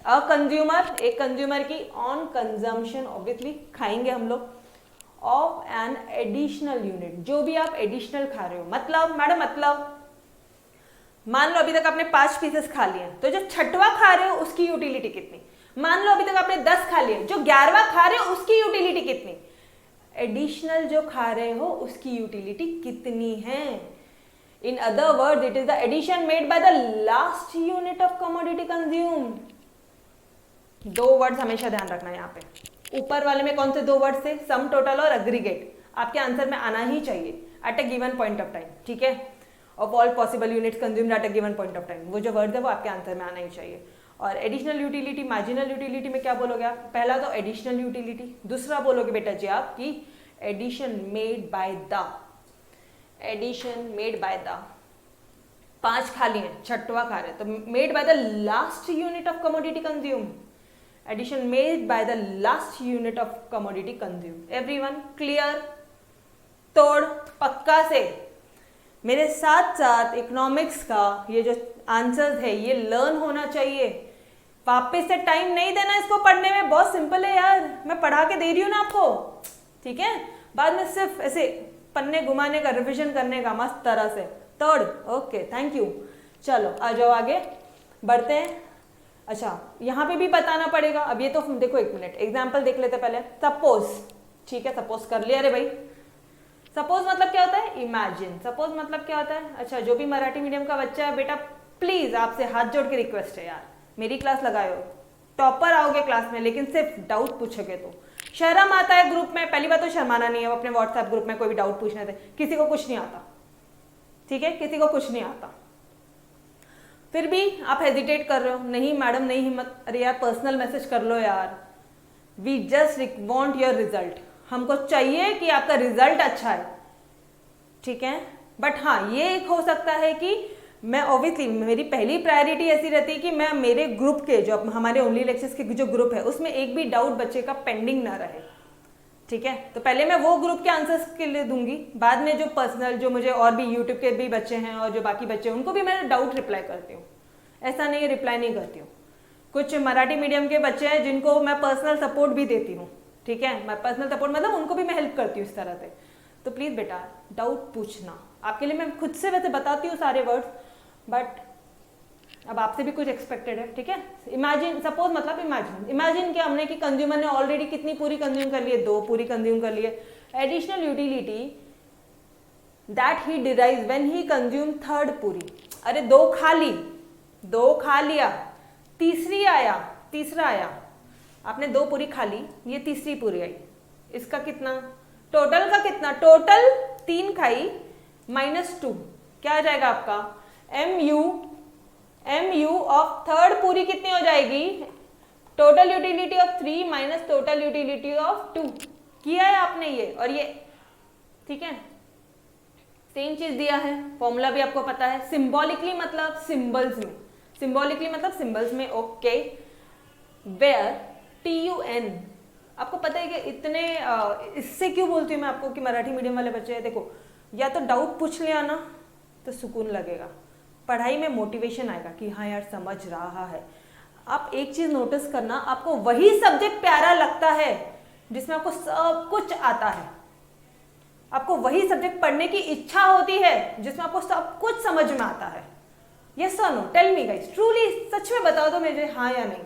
a consumer, एक कंज्यूमर की, ऑन कंजम्पशन ऑब्वियसली खाएंगे हम लोग, ऑफ एन एडिशनल यूनिट, जो भी आप एडिशनल खा रहे हो। मतलब मैडम मतलब मान लो अभी तक आपने 5 पीसेस खा लिए, तो जो 6वां खा रहे हो उसकी यूटिलिटी कितनी? मान लो अभी तक आपने 10 खा लिए, जो 11वां खा रहे हो उसकी यूटिलिटी कितनी? एडिशनल जो खा रहे हो उसकी यूटिलिटी कितनी है? In other words it is the addition made by the last unit of commodity consumed. 2 words हमेशा ध्यान रखना यहाँ पे। ऊपर वाले में कौन से 2 वर्ड थे? सम टोटल और एग्रीगेट। आपके आंसर में आना ही चाहिए eight a given point of time, ठीक है? Of all possible units consumed eight a given point of time, वो जो वर्ड है वो आपके आंसर में आना ही चाहिए। और एडिशनल यूटिलिटी, मार्जिनल यूटिलिटी में क्या बोलोगे आप? पहला तो एडिशनल यूटिलिटी, दूसरा बोलोगे बेटा जी आप की addition made by the, addition made by the. 5 खा लिए, 6वां खा रहे, तो made by the last unit of commodity consume, addition made by the last unit of commodity consume. Everyone clear? तोड़ पक्का से मेरे साथ साथ इकोनॉमिक्स का ये जो आंसर्स है, ये लर्न होना चाहिए। वापस से टाइम नहीं देना इसको पढ़ने में, बहुत सिंपल है यार, मैं पढ़ा के दे रही हूँ ना आपको, ठीक है। बाद में सिर्फ ऐसे पन्ने घुमाने का, रिविजन करने का मस्त तरह से। Third, okay thank you. चलो आ जाओ आगे बढ़ते हैं। अच्छा यहाँ पे भी बताना पड़ेगा। अब ये तो देखो, एक मिनट एग्जाम्पल देख लेते पहले। सपोज, ठीक है, सपोज कर लिया रे भाई। सपोज मतलब क्या होता है? इमेजिन। सपोज मतलब क्या होता है? अच्छा, जो भी मराठी मीडियम का बच्चा है बेटा, प्लीज आपसे हाथ जोड़ के रिक्वेस्ट है यार, मेरी क्लास लगाओ, टॉपर आओगे क्लास में, लेकिन सिर्फ डाउट पूछोगे तो। शर्म आता है ग्रुप में, पहली बात तो शर्माना नहीं है अपने व्हाट्सएप ग्रुप में कोई भी डाउट पूछने थे, किसी को कुछ नहीं आता, ठीक है, किसी को कुछ नहीं आता। फिर भी आप हेजिटेट कर रहे हो, नहीं मैडम नहीं हिम्मत, अरे यार पर्सनल मैसेज कर लो यार। We just want your result, हमको चाहिए कि आपका रिजल्ट अच्छा है, ठीक है। बट हाँ, ये एक हो सकता है कि मैं ऑब्वियसली मेरी पहली प्रायोरिटी ऐसी रहती है कि मैं मेरे ग्रुप के जो हमारे ओनली लेक्चर्स के जो ग्रुप है उसमें एक भी डाउट बच्चे का पेंडिंग ना रहे, ठीक है। तो पहले मैं वो ग्रुप के आंसर्स के लिए दूंगी, बाद में जो पर्सनल, जो मुझे और भी यूट्यूब के भी बच्चे हैं और जो बाकी बच्चे हैं उनको भी मैं डाउट रिप्लाई करती हूँ। ऐसा नहीं रिप्लाई नहीं करती हूँ। कुछ मराठी मीडियम के बच्चे हैं जिनको मैं पर्सनल सपोर्ट भी देती हूँ, ठीक है। मैं पर्सनल सपोर्ट मतलब उनको भी मैं हेल्प करती हूँ इस तरह से। तो प्लीज बेटा डाउट पूछना, आपके लिए मैं खुद से वैसे बताती हूँ सारे वर्ड्स, बट अब आपसे भी कुछ एक्सपेक्टेड है, ठीक है। इमेजिन, सपोज मतलब इमेजिन क्या हमने कि कंज्यूमर ने ऑलरेडी कितनी पूरी कंज्यूम कर ली है, 2 पूरी कंज्यूम कर ली है। Additional utility that he derives when he consume 3rd पूरी। अरे 2 खा ली, 2 खा लिया, तीसरा आया, आपने 2 पूरी खा ली, ये तीसरी पूरी आई, इसका कितना टोटल का कितना? टोटल 3 खाई -2, क्या आ जाएगा आपका? MU ऑफ 3rd पूरी कितनी हो जाएगी? Total utility of 3 minus total utility of 2 किया है आपने ये और ये, ठीक है। सेम चीज दिया है, फॉर्मूला भी आपको पता है। सिंबॉलिकली मतलब सिंबल्स में, सिंबॉलिकली मतलब सिंबल्स में, ओके। वेयर TUN, आपको पता है कि इतने इससे क्यों बोलती हूँ मैं आपको कि मराठी मीडियम वाले बच्चे हैं, देखो या तो डाउट पूछ लिया ना तो सुकून लगेगा, पढ़ाई में मोटिवेशन आएगा कि हाँ यार समझ रहा है। आप एक चीज नोटिस करना, आपको वही सब्जेक्ट प्यारा लगता है जिसमें आपको सब कुछ आता है, आपको वही सब्जेक्ट पढ़ने की इच्छा होती है जिसमें आपको सब कुछ समझ में आता है। यस और no, tell me guys, truly सच में बताओ तो मुझे, हाँ या नहीं,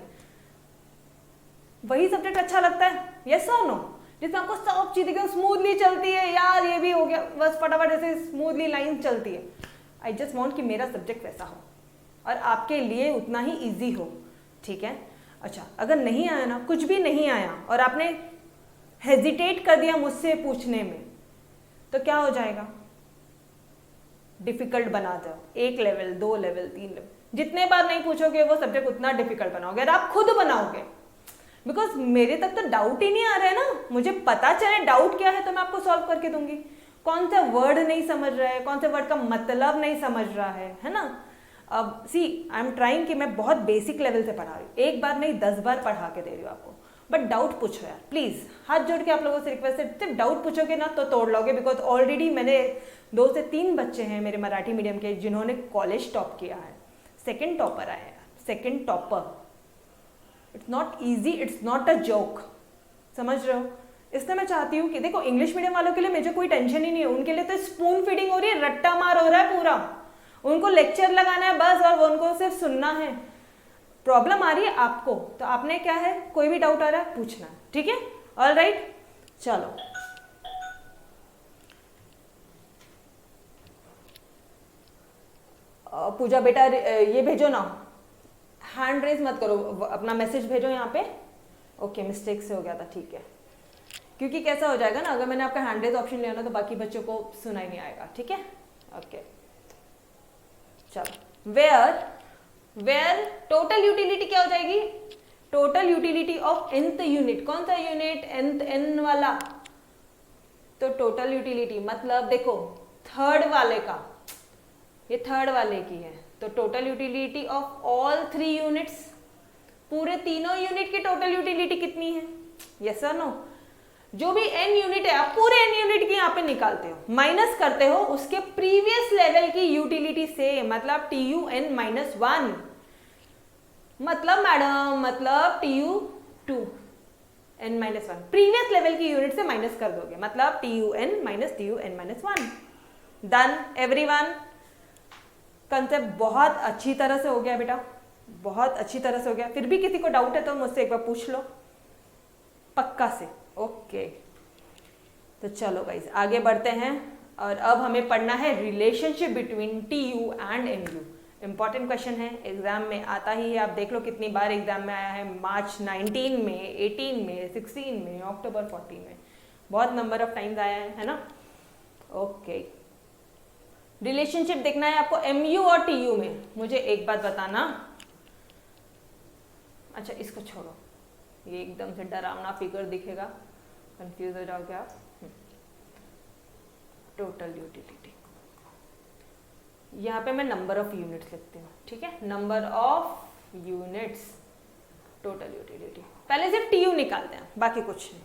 वही सब्जेक्ट अच्छा लगता है? यस और नो, जिसमें आपको सब चीजें स्मूथली चलती है, यार ये भी हो गया, बस फटाफट ऐसे स्मूथली लाइन चलती है। आई जस्ट वॉन्ट कि मेरा सब्जेक्ट वैसा हो और आपके लिए उतना ही ईजी हो, ठीक है। अच्छा, अगर नहीं आया ना, कुछ भी नहीं आया और आपने हेजिटेट कर दिया मुझसे पूछने में, तो क्या हो जाएगा? डिफिकल्ट बना दो, 1 लेवल 2 लेवल 3 लेवल, जितने बार नहीं पूछोगे वो सब्जेक्ट उतना डिफिकल्ट बनाओगे और आप खुद बनाओगे। बिकॉज मेरे तक तो डाउट ही नहीं आ रहा है ना, मुझे पता चले डाउट क्या है तो मैं आपको सॉल्व करके दूंगी। कौन सा वर्ड नहीं समझ रहा है, कौन से वर्ड का मतलब नहीं समझ रहा है ना। अब सी आई एम ट्राइंग कि मैं बहुत बेसिक लेवल से पढ़ा रही हूँ, एक बार नहीं 10 बार पढ़ा के दे रही हूँ आपको, बट डाउट पूछो यार प्लीज, हाथ जोड़ के आप लोगों से रिक्वेस्ट है, सिर्फ डाउट पूछोगे ना तो तोड़ लोगे। बिकॉज ऑलरेडी मैंने 2 से 3 बच्चे हैं मेरे मराठी मीडियम के जिन्होंने कॉलेज टॉप किया है, 2nd टॉपर आया है, 2nd topper. It's not easy, it's not a joke, समझ रहे हो। इसलिए मैं चाहती हूँ कि देखो इंग्लिश मीडियम वालों के लिए मुझे कोई टेंशन ही नहीं है, उनके लिए तो स्पून फीडिंग हो रही है, रट्टा मार हो रहा है पूरा, उनको लेक्चर लगाना है बस और उनको सिर्फ सुनना है। प्रॉब्लम आ रही है आपको, तो आपने क्या है, कोई भी डाउट आ रहा है पूछना है, ठीक है। ऑल राइट, चलो पूजा बेटा ये भेजो ना, हैंड रेज मत करो, अपना मैसेज भेजो यहाँ पे। ओके, मिस्टेक से हो गया था, ठीक है। क्योंकि कैसा हो जाएगा ना, अगर मैंने आपका हैंड रेज ऑप्शन लिया ना तो बाकी बच्चों को सुनाई नहीं आएगा, ठीक है। ओके चलो, वेयर टोटल यूटिलिटी क्या हो जाएगी? Total utility of nth unit. कौन सा यूनिट? n वाला। तो टोटल यूटिलिटी मतलब देखो 3rd वाले का, ये 3rd वाले की है, तो total utility of all 3 units, पूरे तीनों यूनिट की टोटल यूटिलिटी कितनी है? यस और नो? जो भी n यूनिट है, आप पूरे n यूनिट की यहाँ पे निकालते हो, माइनस करते हो उसके प्रीवियस लेवल की यूटिलिटी से, मतलब TUN माइनस 1, मतलब मैडम, मतलब TU2 n minus 1 previous level की यूनिट से माइनस कर दोगे, मतलब TUN minus TUN minus 1। Done everyone. Concept बहुत अच्छी तरह से हो गया बेटा, बहुत अच्छी तरह से हो गया। फिर भी किसी को डाउट है तो मुझसे एक बार पूछ लो, पक्का से। ओके, तो चलो गाइस आगे बढ़ते हैं, और अब हमें पढ़ना है relationship between TU and MU। Important question है, एग्जाम में आता ही है। आप देख लो कितनी बार एग्जाम में आया है, मार्च 19 में, 18 में, 16 में, अक्टूबर 40 में, बहुत नंबर ऑफ टाइम्स आया है ना। ओके, रिलेशनशिप देखना है आपको MU और TU में। मुझे एक बात बताना, अच्छा इसको छोड़ो, ये एकदम से डरावना फिगर दिखेगा, कंफ्यूज हो जाओगे आप। टोटल यूटिलिटी, यहाँ पे मैं नंबर ऑफ यूनिट्स लिखती हूँ, ठीक है, number of units total utility. पहले सिर्फ TU निकालते हैं, बाकी कुछ नहीं।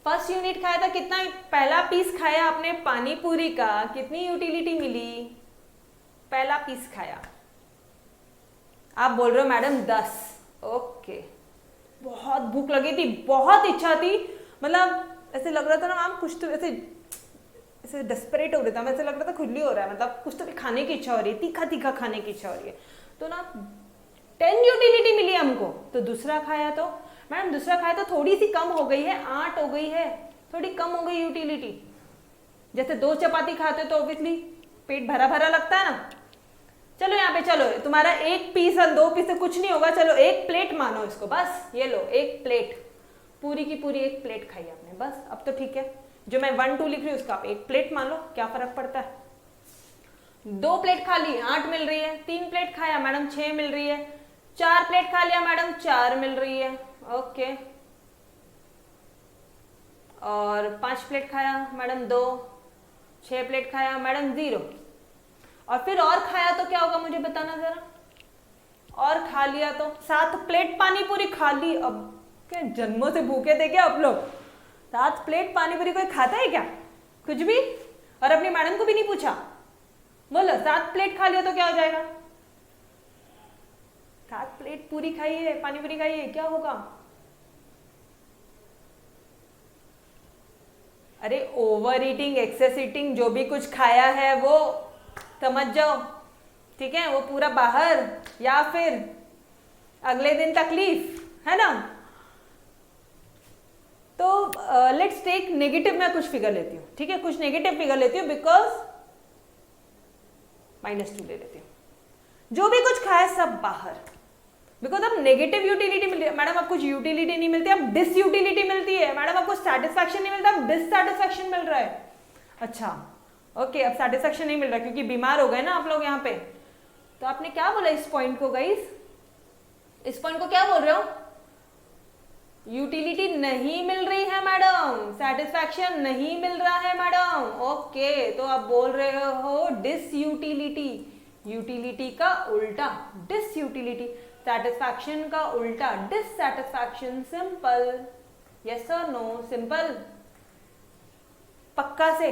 फर्स्ट यूनिट खाया था कितना, पहला पीस खाया आपने पानी पूरी का, कितनी यूटिलिटी मिली, पहला पीस खाया, आप बोल रहे हो मैडम 10। ओके, बहुत भूख लगी थी, बहुत इच्छा थी, मतलब ऐसे लग रहा था ना मैम, कुछ तो ऐसे ऐसे डेस्परेट हो रहा था, ऐसे लग रहा था खुजली हो रहा है, मतलब कुछ तो भी खाने की इच्छा हो रही है, तीखा तीखा खाने की इच्छा हो रही है, तो ना 10 यूटिलिटी मिली हमको। तो दूसरा खाया तो मैडम, दूसरा खाया तो थोड़ी सी कम हो गई है, 8 हो गई है, थोड़ी कम हो गई यूटिलिटी। जैसे 2 चपाती खाते तो ऑब्वियसली पेट भरा भरा लगता है ना। चलो यहाँ पे, चलो तुम्हारा 1 पीस और 2 पीस से कुछ नहीं होगा, चलो 1 प्लेट मानो इसको, बस ये लो 1 प्लेट, पूरी की पूरी 1 प्लेट खाई आपने, बस अब तो ठीक है। जो मैं 1 2 लिख रही हूँ उसका आप 1 प्लेट मान लो, क्या फर्क पड़ता है। 2 प्लेट खा ली 8 मिल रही है, 3 प्लेट खाया मैडम 6 मिल रही है, 4 प्लेट खा लिया मैडम 4 मिल रही है। ओके, और 5 प्लेट खाया मैडम 2, 6 प्लेट खाया मैडम 0, और फिर और खाया तो क्या होगा मुझे बताना जरा, और खा लिया तो 7 प्लेट पानी पूरी खा ली। अब क्या जन्मों से भूखे थे क्या आप लोग, 7 प्लेट पानी पूरी कोई खाता है क्या, कुछ भी, और अपनी मैडम को भी नहीं पूछा, बोलो 7 प्लेट खा लिया तो क्या हो जाएगा, 7 प्लेट पूरी खाई है, पानी पूरी खाई है, क्या होगा। अरे ओवर ईटिंग, एक्सेस ईटिंग, जो भी कुछ खाया है वो समझ जाओ, ठीक है, वो पूरा बाहर, या फिर अगले दिन तकलीफ है ना। तो लेट्स टेक नेगेटिव, मैं कुछ फिगर लेती हूँ, ठीक है, कुछ नेगेटिव फिगर लेती हूँ, बिकॉज -2 ले लेती हूँ, जो भी कुछ खाया सब बाहर, बिकॉज अब नेगेटिव यूटिलिटी मिलती है मैडम, अब कुछ यूटिलिटी नहीं मिलती, अब डिसयूटिलिटी मिलती है मैडम, आपको सेटिस्फैक्शन नहीं मिलता, अब डिससेटिस्फैक्शन मिल रहा है। अच्छा ओके, अब सेटिस्फैक्शन नहीं मिल रहा क्योंकि बीमार हो गए ना आप लोग यहाँ पे। तो आपने क्या बोला इस पॉइंट को गाइस, इस पॉइंट को क्या बोल रहे हो, यूटिलिटी नहीं मिल रही है मैडम, सेटिस्फैक्शन नहीं मिल रहा है मैडम। ओके, तो आप बोल रहे हो डिसयूटिलिटी, यूटिलिटी का उल्टा डिसयूटिलिटी, सेटिस्फैक्शन का उल्टा डिससेटिस्फैक्शन। सिंपल, यस और नो, सिंपल, पक्का से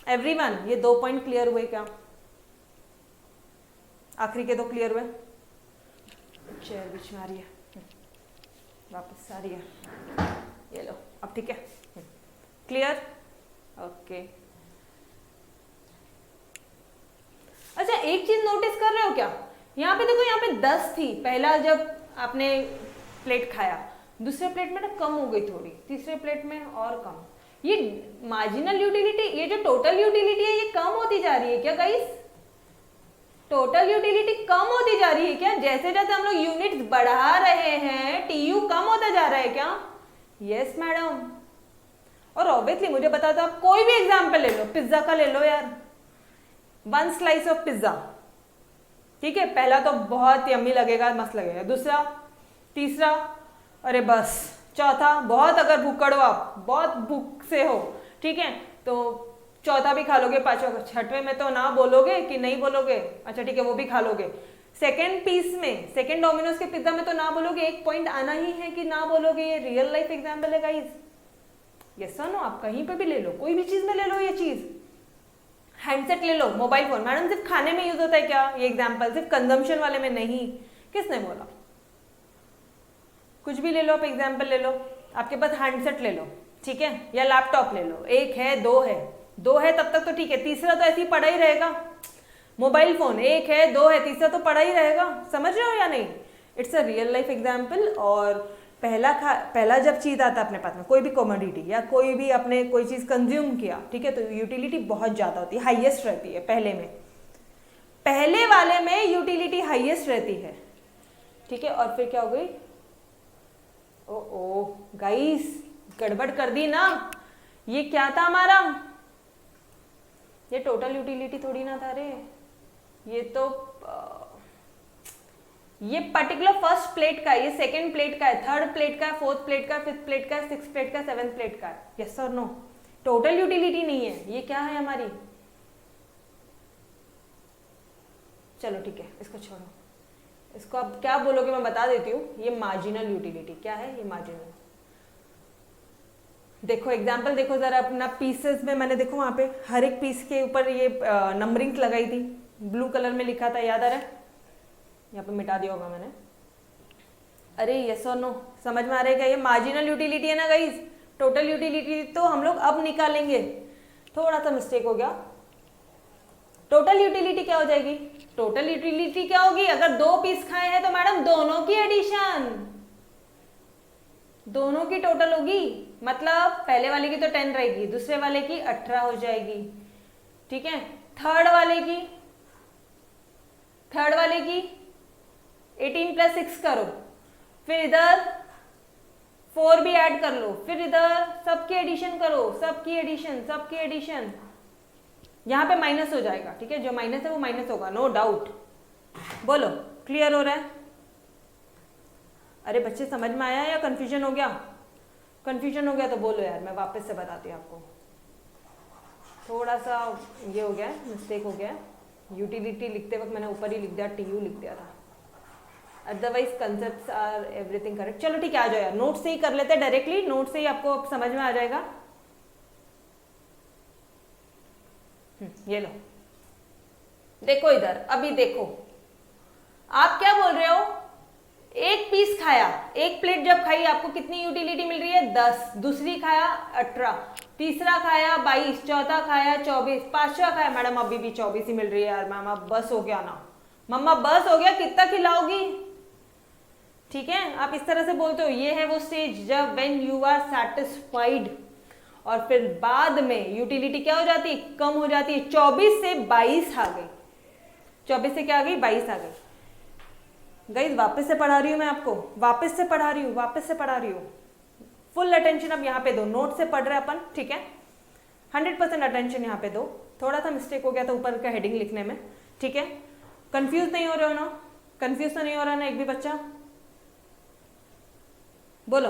एवरीवन। ये 2 पॉइंट क्लियर हुए क्या, आखिरी के 2 क्लियर हुए। चेयर बीच में आ रही है, वापस आ रही है, ये लो अब ठीक है, क्लियर। ओके, अच्छा एक चीज नोटिस कर रहे हो क्या, यहाँ पे देखो, यहाँ पे 10 थी पहला जब आपने प्लेट खाया, दूसरे प्लेट में ना कम हो गई थोड़ी, तीसरे प्लेट में और कम। ये मार्जिनल यूटिलिटी, ये जो टोटल यूटिलिटी है ये कम होती जा रही है क्या गाइस, टोटल यूटिलिटी कम होती जा रही है क्या, जैसे जैसे हम लोग यूनिट्स बढ़ा रहे हैं TU कम होता जा रहा है क्या। यस मैडम, और ऑब्वियसली मुझे बता दो, आप कोई भी एग्जाम्पल ले लो, पिज्जा का ले लो यार, 1 स्लाइस ऑफ पिज्जा, ठीक है, पहला तो बहुत यम्मी लगेगा, मस्त लगेगा, दूसरा, तीसरा, अरे बस, चौथा, बहुत अगर भूखड़ हो आप, बहुत भूख से हो, ठीक है, तो चौथा भी खा लोगे, पांचवा, छठवें में तो ना बोलोगे कि नहीं बोलोगे, अच्छा ठीक है वो भी खा लोगे, सेकेंड पीस में, सेकेंड डोमिनोज के पिज्जा में तो ना बोलोगे, एक पॉइंट आना ही है कि ना बोलोगे। ये रियल लाइफ एग्जाम्पल है गाइस। यस और नो, आप कहीं पे भी ले लो, कोई भी चीज में ले लो ये चीज। हैंडसेट ले लो, मोबाइल फोन, मैडम सिर्फ खाने में यूज होता है क्या? ये एग्जाम्पल सिर्फ कंजम्पशन वाले में नहीं, किसने बोला? कुछ भी ले लो आप, एग्जाम्पल ले लो। आपके पास हैंडसेट ले लो, ठीक है, या लैपटॉप ले लो, एक है दो है, दो है तब तक तो ठीक है, तीसरा तो ऐसे ही पड़ा ही रहेगा। मोबाइल फोन एक है दो है, तीसरा तो पड़ा ही रहेगा। समझ रहे हो या नहीं? It's a real life example. और पहला जब चीज आता है अपने पास में, कोई भी कमोडिटी या कोई भी आपने कोई चीज कंज्यूम किया, ठीक है, तो यूटिलिटी बहुत ज्यादा होती है, हाईएस्ट रहती है पहले में। पहले वाले में यूटिलिटी हाईएस्ट रहती है, ठीक है। और फिर क्या हो गई? ओ गाइस, गड़बड़ कर दी ना। ये क्या था हमारा? ये टोटल यूटिलिटी थोड़ी ना था रे, ये तो ये पर्टिकुलर फर्स्ट प्लेट का है, ये सेकंड प्लेट का है, थर्ड प्लेट का है, फोर्थ प्लेट का है, फिफ्थ प्लेट का है, सिक्स प्लेट का है, सेवेंथ प्लेट का है। यस और नो? टोटल यूटिलिटी नहीं है, ये क्या है हमारी? चलो ठीक है, इसको छोड़ो, इसको अब क्या बोलोगे मैं बता देती हूँ। ये मार्जिनल यूटिलिटी। क्या है ये? मार्जिनल। देखो एग्जाम्पल देखो जरा अपना पीसेस में, मैंने देखो वहां पे हर एक पीस के ऊपर ये नंबरिंग लगाई थी, ब्लू कलर में लिखा था, याद आ रहा है? यहाँ पे मिटा दिया होगा मैंने। अरे यस और नो, समझ में आ रहा है क्या? ये मार्जिनल यूटिलिटी है ना गाइस। टोटल यूटिलिटी तो हम लोग अब निकालेंगे, थोड़ा सा मिस्टेक हो गया। टोटल यूटिलिटी क्या हो जाएगी? टोटल यूटिलिटी क्या होगी? अगर दो पीस खाए हैं तो मैडम दोनों की एडिशन, दोनों की टोटल होगी। मतलब पहले वाले की तो 10 रहेगी, दूसरे वाले की 18 हो जाएगी, ठीक है। थर्ड वाले की 18 + 6 करो, फिर इधर 4 भी ऐड कर लो, फिर इधर सबकी एडिशन करो, सबकी एडिशन। यहां पे माइनस हो जाएगा, ठीक है, जो माइनस है वो माइनस होगा, नो डाउट। बोलो, क्लियर हो रहा है? अरे बच्चे समझ में आया या कंफ्यूजन हो गया? कंफ्यूजन हो गया तो बोलो यार, मैं वापस से बताती हूँ आपको। थोड़ा सा ये हो गया, मिस्टेक हो गया। यूटिलिटी लिखते वक्त मैंने ऊपर ही लिख दिया, TU लिख दिया था, otherwise concepts are everything correct. चलो ठीक है, आ जाओ यार, नोट से ही कर लेते हैं डायरेक्टली, नोट से ही आपको समझ में आ जाएगा। ये लो, देखो इधर, अभी देखो आप क्या बोल रहे हो। एक पीस खाया, एक प्लेट जब खाई आपको कितनी यूटिलिटी मिल रही है? 10। दूसरी खाया 18, तीसरा खाया 22, चौथा खाया 24, पांचवा खाया, मैडम अभी भी 24 ही मिल रही है यार। मैम अब बस हो गया ना, मम्मा बस हो गया, कितना खिलाओगी? ठीक है, आप इस तरह से बोलते हो। ये है वो स्टेज जब व्हेन यू आर सेटिस्फाइड, और फिर बाद में यूटिलिटी क्या हो जाती है? कम हो जाती है। 24 से 22 आ गई, 24 से क्या आ गई? 22 आ गई। गाइस वापस से पढ़ा रही हूँ मैं आपको, वापस से पढ़ा रही हूँ। फुल अटेंशन अब यहाँ पे दो, नोट से पढ़ रहे अपन, ठीक है, 100% अटेंशन यहाँ पे दो। थोड़ा सा मिस्टेक हो गया था ऊपर का हेडिंग लिखने में, ठीक है। कंफ्यूज नहीं हो रहे हो ना? कंफ्यूज तो नहीं हो रहा ना एक भी बच्चा? बोलो,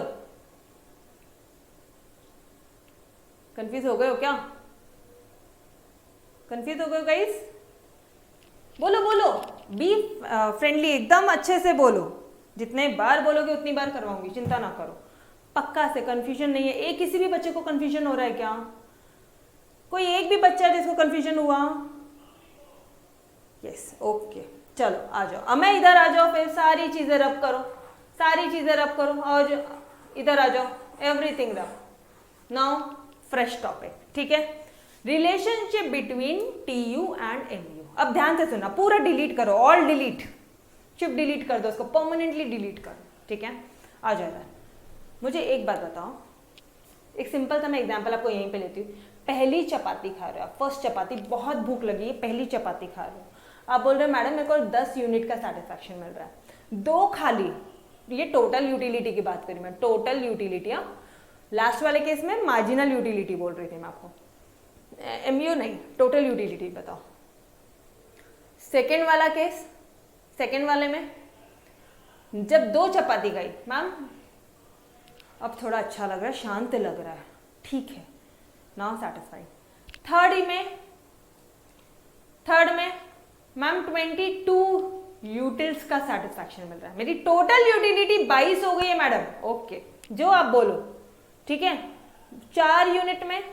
कंफ्यूज हो गए हो क्या? कंफ्यूज हो गए हो गाइस? बोलो बोलो, बी फ्रेंडली, एकदम अच्छे से बोलो। जितने बार बोलोगे उतनी बार करवाऊंगी, चिंता ना करो। पक्का से कंफ्यूजन नहीं है। एक किसी भी बच्चे को कंफ्यूजन हो रहा है क्या? कोई एक भी बच्चा है जिसको कंफ्यूजन हुआ? यस, ओके, चलो आ जाओ। अब मैं इधर आ जाओ, फिर सारी चीजें रब करो, और इधर आ जाओ, एवरीथिंग रब। नाउ फ्रेश टॉपिक, ठीक है, relationship between TU and MU। अब ध्यान से सुना, पूरा डिलीट करो, ऑल डिलीट, शिफ्ट डिलीट कर दो, उसको परमानेंटली डिलीट करो, ठीक है। आ जाएगा। मुझे एक बात बताओ, एक सिंपल सा मैं एग्जांपल आपको यहीं पे लेती हूँ। पहली चपाती खा रहे हो आप, फर्स्ट चपाती, बहुत भूख लगी है, पहली चपाती खा रहे हो, आप बोल रहे हो मैडम मेरे को 10 यूनिट का सेटिस्फैक्शन मिल रहा है, 2 खा ली। ये टोटल यूटिलिटी की बात करी मैं, टोटल यूटिलिटी। लास्ट वाले केस में मार्जिनल यूटिलिटी बोल रही थी मैं आपको, MU नहीं, टोटल यूटिलिटी बताओ। सेकेंड वाला केस, सेकेंड वाले में जब 2 चपाती गई, मैम अब थोड़ा अच्छा लग रहा है, शांत लग रहा है, ठीक है, नाउ सैटिस्फाइड। थर्ड में मैम 22 यूटिल्स का सेटिस्फैक्शन मिल रहा है। मेरी टोटल यूटिलिटी 22 हो गई है मैडम। ओके, जो आप बोलो, ठीक है। 4 यूनिट में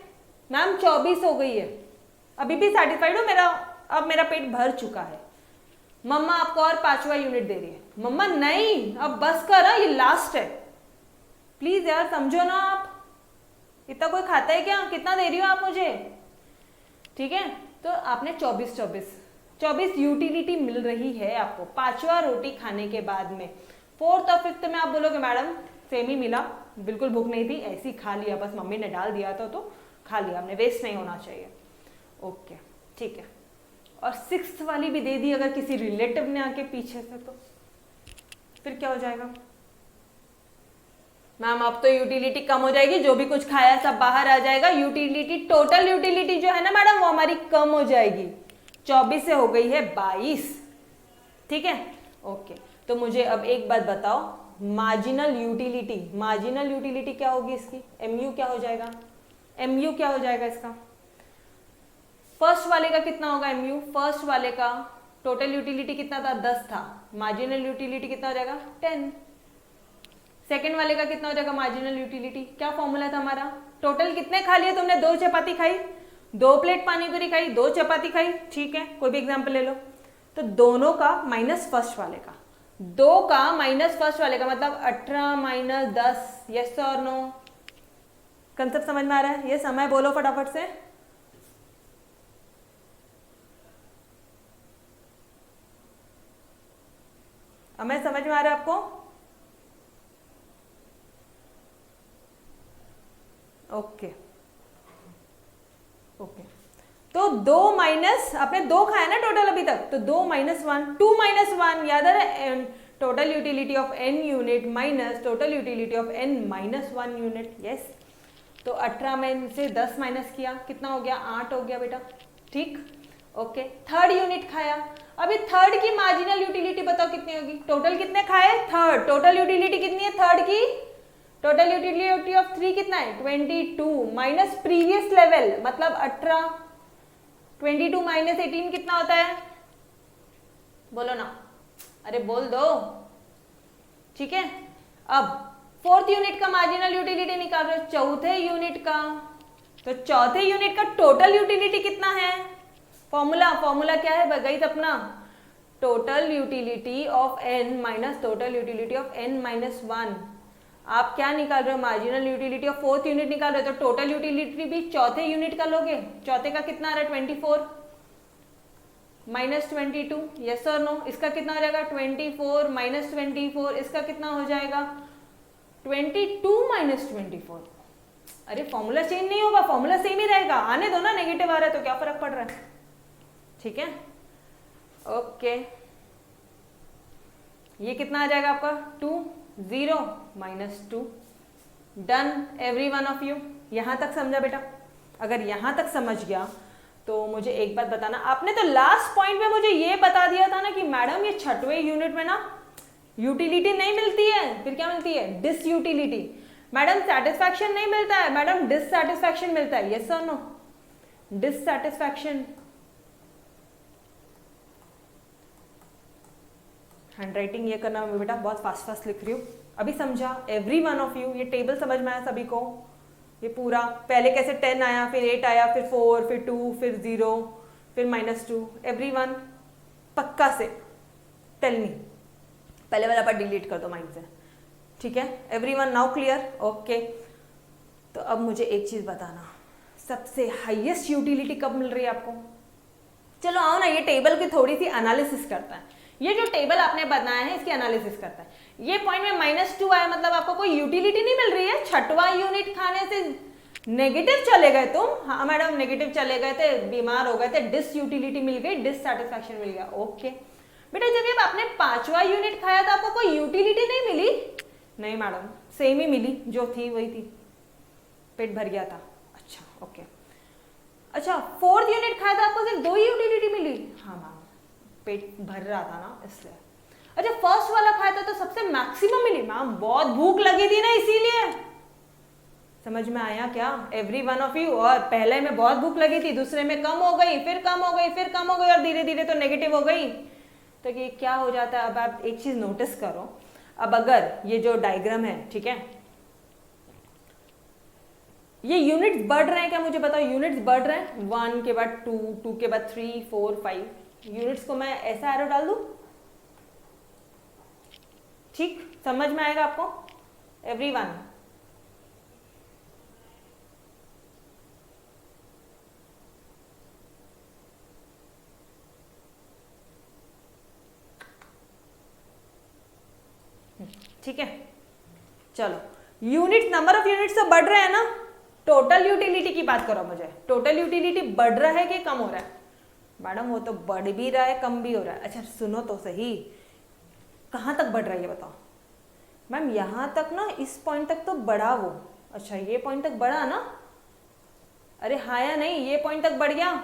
मैम 24 हो गई है, अभी भी सेटिस्फाइड हो? अब मेरा पेट भर चुका है। मम्मा आपको और 5वां यूनिट दे रही है। मम्मा नहीं, अब बस कर, ये लास्ट है, प्लीज यार समझो ना। आप इतना कोई खाता है क्या? कितना दे रही हो आप मुझे? ठीक है, तो आपने 24 यूटिलिटी मिल रही है आपको 5वां रोटी खाने के बाद में। 4th और 5th में आप बोलोगे मैडम सेम ही मिला, बिल्कुल भूख नहीं थी, ऐसे ही खा लिया, बस मम्मी ने डाल दिया था तो खा लिया हमने, वेस्ट नहीं होना चाहिए। ओके ठीक है, और 6th वाली भी दे दी अगर किसी रिलेटिव ने आके पीछे से, तो फिर क्या हो जाएगा मैम? अब तो यूटिलिटी कम हो जाएगी, जो भी कुछ खाया सब बाहर आ जाएगा, यूटिलिटी, टोटल यूटिलिटी जो है ना मैडम वो हमारी कम हो जाएगी। 24 से हो गई है 22, ठीक है। ओके, तो मुझे अब एक बात बताओ, मार्जिनल यूटिलिटी क्या होगी इसकी? MU क्या हो जाएगा? MU क्या हो जाएगा इसका? फर्स्ट वाले का कितना होगा MU? फर्स्ट वाले का टोटल यूटिलिटी कितना था? 10 था, मार्जिनल यूटिलिटी कितना हो जाएगा? 10। सेकेंड वाले का कितना हो जाएगा मार्जिनल यूटिलिटी? क्या फॉर्मूला था हमारा? टोटल कितने खा लिए तुमने? 2 चपाती खाई, 2 प्लेट पानी पूरी खाई, 2 चपाती खाई, ठीक है, कोई भी एग्जाम्पल ले लो। तो दोनों का माइनस फर्स्ट वाले का, 2 का माइनस फर्स्ट वाले का, मतलब 18 माइनस 10, यस और नो? कंसेप्ट समझ में आ रहा है? ये समय बोलो फटाफट से। हमें समझ में आ रहा है आपको? ओके ओके, तो 2 माइनस, आपने 2 खाया ना टोटल अभी तक, तो 2 माइनस 1, 2 माइनस 1 याद है, total utility of n unit minus total utility of n minus 1 unit, yes. तो 18 में से 10 माइनस किया, कितना हो गया? 8 हो गया बेटा, ठीक। ओके, थर्ड यूनिट खाया, अभी थर्ड की मार्जिनल यूटिलिटी बताओ कितनी होगी? टोटल कितने खाए? थर्ड, टोटल यूटिलिटी कितनी है थर्ड की? टोटल यूटिलिटी ऑफ 3 कितना है? 22 माइनस प्रीवियस लेवल मतलब 18, 22 माइनस 18 कितना होता है? बोलो ना, अरे बोल दो, ठीक है। अब फोर्थ यूनिट का मार्जिनल यूटिलिटी निकाल रहे हो, चौथे यूनिट का, तो चौथे यूनिट का टोटल यूटिलिटी कितना है? फॉर्मूला क्या है बगाई अपना? Total utility of n minus total utility of n minus 1। आप क्या निकाल रहे हो? Marginal utility of fourth unit निकाल रहे हो, तो टोटल यूटिलिटी भी चौथे यूनिट का लोगे। चौथे का कितना आ रहा है? 24 माइनस 22, यस और नो? इसका कितना हो जाएगा? 24 माइनस 24, इसका कितना हो जाएगा? 22 माइनस 24। अरे फॉर्मूला चेंज नहीं होगा, फॉर्मूला सेम ही रहेगा, आने दो ना, नेगेटिव आ रहा है तो क्या फर्क पड़ रहा है, ठीक है। ओके, ये कितना आ जाएगा आपका? 2 0 minus 2, done every one of you. यहां तक समझा बेटा? अगर यहां तक समझ गया तो मुझे एक बात बताना, आपने तो लास्ट पॉइंट में मुझे ये बता दिया था ना कि मैडम ये 6वें यूनिट में ना यूटिलिटी नहीं मिलती है, फिर क्या मिलती है? डिसयूटिलिटी। मैडम सेटिस्फैक्शन नहीं मिलता है मैडम, डिससैटिस्फैक्शन मिलता है, यस और नो? डिससैटिस्फैक्शन। हैंडराइटिंग ये करना बेटा, बहुत फास्ट फास्ट लिख रही हूँ। अभी समझा एवरी वन ऑफ यू? ये टेबल समझ में आया सभी को? ये पूरा पहले कैसे 10 आया, फिर 8 आया, फिर 4, फिर 2, फिर 0, फिर -2, एवरी वन पक्का से टेल मी। पहले वाला पार्ट डिलीट कर दो माइंड से, ठीक है। Every one now clear? Okay, तो अब मुझे एक चीज बताना, सबसे हाईएस्ट यूटिलिटी कब मिल रही है आपको? चलो आओ ना, ये टेबल की थोड़ी सी एनालिसिस करता है। ये जो टेबल आपने बनाया है इसकी एनालिसिस करता है। ये पॉइंट में -2 आया, मतलब आपको कोई यूटिलिटी नहीं मिल रही है। 6वां यूनिट खाने से नेगेटिव चले गए तुम। हाँ मैडम नेगेटिव चले गए थे, बीमार हो गए थे, डिसयूटिलिटी मिल गई, डिससैटिस्फैक्शन मिल गया। ओके बेटा, जब आपने 5वां यूनिट खाया था आपको कोई यूटिलिटी नहीं मिली? नहीं मैडम, सेम ही मिली, जो थी वही थी, पेट भर गया था। अच्छा ओके, अच्छा 4th यूनिट खाया था आपको सिर्फ 2 ही यूटिलिटी मिली? हाँ मैम, पेट भर रहा था ना इसलिए। अच्छा फर्स्ट वाला खाया था तो सबसे मैक्सिमम मिली? मैम बहुत भूख लगी थी ना इसीलिए। समझ में आया क्या एवरी वन ऑफ यू? और पहले में बहुत भूख लगी थी, दूसरे में कम हो गई, फिर कम हो गई, फिर कम हो गई, और धीरे धीरे तो नेगेटिव हो गई। तो ये क्या हो जाता है, अब आप एक चीज नोटिस करो, अब अगर ये जो डायग्राम है, ठीक है, ये यूनिट्स बढ़ रहे हैं क्या, मुझे बताओ, यूनिट्स बढ़ रहे हैं, 1 के बाद 2, 2 के बाद 3, 4, 5, यूनिट्स को मैं ऐसा एरो डाल दूं, ठीक, समझ में आएगा आपको एवरीवन? ठीक है, चलो, यूनिट, नंबर ऑफ यूनिट्स तो बढ़ रहे हैं ना, टोटल यूटिलिटी की बात करो मुझे, टोटल यूटिलिटी बढ़ रहा है कि कम हो रहा है? मैडम वो तो बढ़ भी रहा है, कम भी हो रहा है। अच्छा सुनो तो सही, कहाँ तक बढ़ रहा है ये बताओ? मैम यहाँ तक ना, इस पॉइंट तक तो बढ़ा वो। अच्छा ये पॉइंट तक बढ़ा ना? अरे हाँ या नहीं, ये पॉइंट तक बढ़ गया?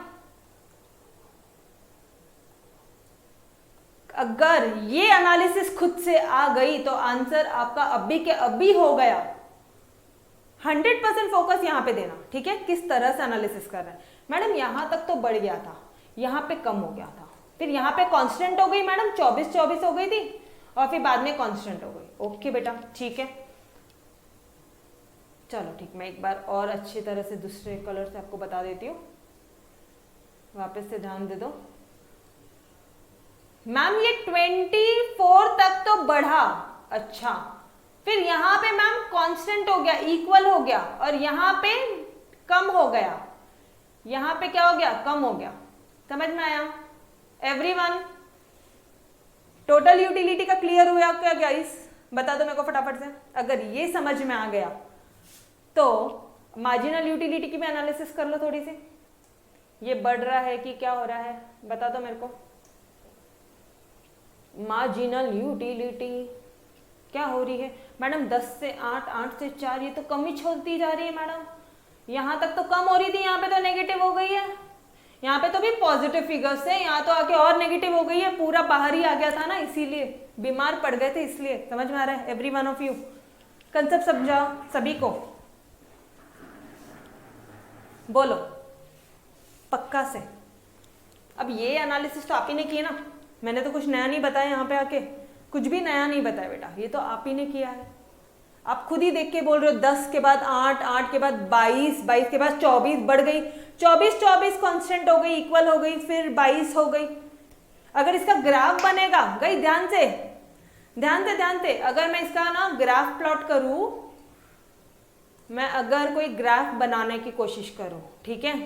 अगर ये एनालिसिस खुद से आ गई तो आंसर आपका अभी के अभी हो गया। 100% फोकस यहाँ पे देना, ठीक है, किस तरह से एनालिसिस कर रहे हैं। मैडम यहाँ तक तो बढ़ गया था, यहाँ पे कम हो गया था, फिर यहाँ पे कांस्टेंट हो गई मैडम, 24 हो गई थी, और फिर बाद में कांस्टेंट हो गई। ओके बेटा, ठीक है, चलो ठीक, मैं एक बार और अच्छी तरह से दूसरे कलर से आपको बता देती हूँ, वापस से ध्यान दे दो। मैम ये 24 तक तो बढ़ा, अच्छा, फिर यहाँ पे मैम कांस्टेंट हो गया, इक्वल हो गया, और यहाँ पे कम हो गया, यहाँ पे क्या हो गया, कम हो गया। समझ में आया एवरीवन? टोटल यूटिलिटी का क्लियर हुआ क्या गाइस? बता दो मेरे को फटाफट से, अगर ये समझ में आ गया तो मार्जिनल यूटिलिटी की भी एनालिसिस कर लो थोड़ी सी। ये बढ़ रहा है कि क्या हो रहा है, बता दो मेरे को। मार्जिनल यूटिलिटी क्या हो रही है मैडम? 10 से 8, 8 से 4, ये तो कम ही छोड़ती जा रही है मैडम। यहाँ तक तो कम हो रही थी, यहाँ पे तो नेगेटिव हो गई है, यहाँ पे तो भी पॉजिटिव फिगर्स है, यहाँ तो आके और नेगेटिव हो गई है, पूरा बाहर ही आ गया था ना, इसीलिए बीमार पड़ गए थे, इसलिए। समझ में आ रहा है every one of you? Concept समझाओ सभी को, बोलो पक्का से। अब ये एनालिसिस तो आप ही ने किया ना, मैंने तो कुछ नया नहीं बताया यहाँ पे आके, कुछ भी नया नहीं बताया बेटा, ये तो आप ही ने किया है। आप खुद ही देख के बोल रहे हो 10 के बाद 8, 8 के बाद 22, 22 के बाद 24 बढ़ गई, 24 कांस्टेंट हो गई, इक्वल हो गई, फिर 22 हो गई। अगर इसका ग्राफ बनेगा, गई ध्यान से ध्यान से, अगर मैं इसका ना ग्राफ प्लॉट करूं, मैं अगर कोई ग्राफ बनाने की कोशिश करूं, ठीक है,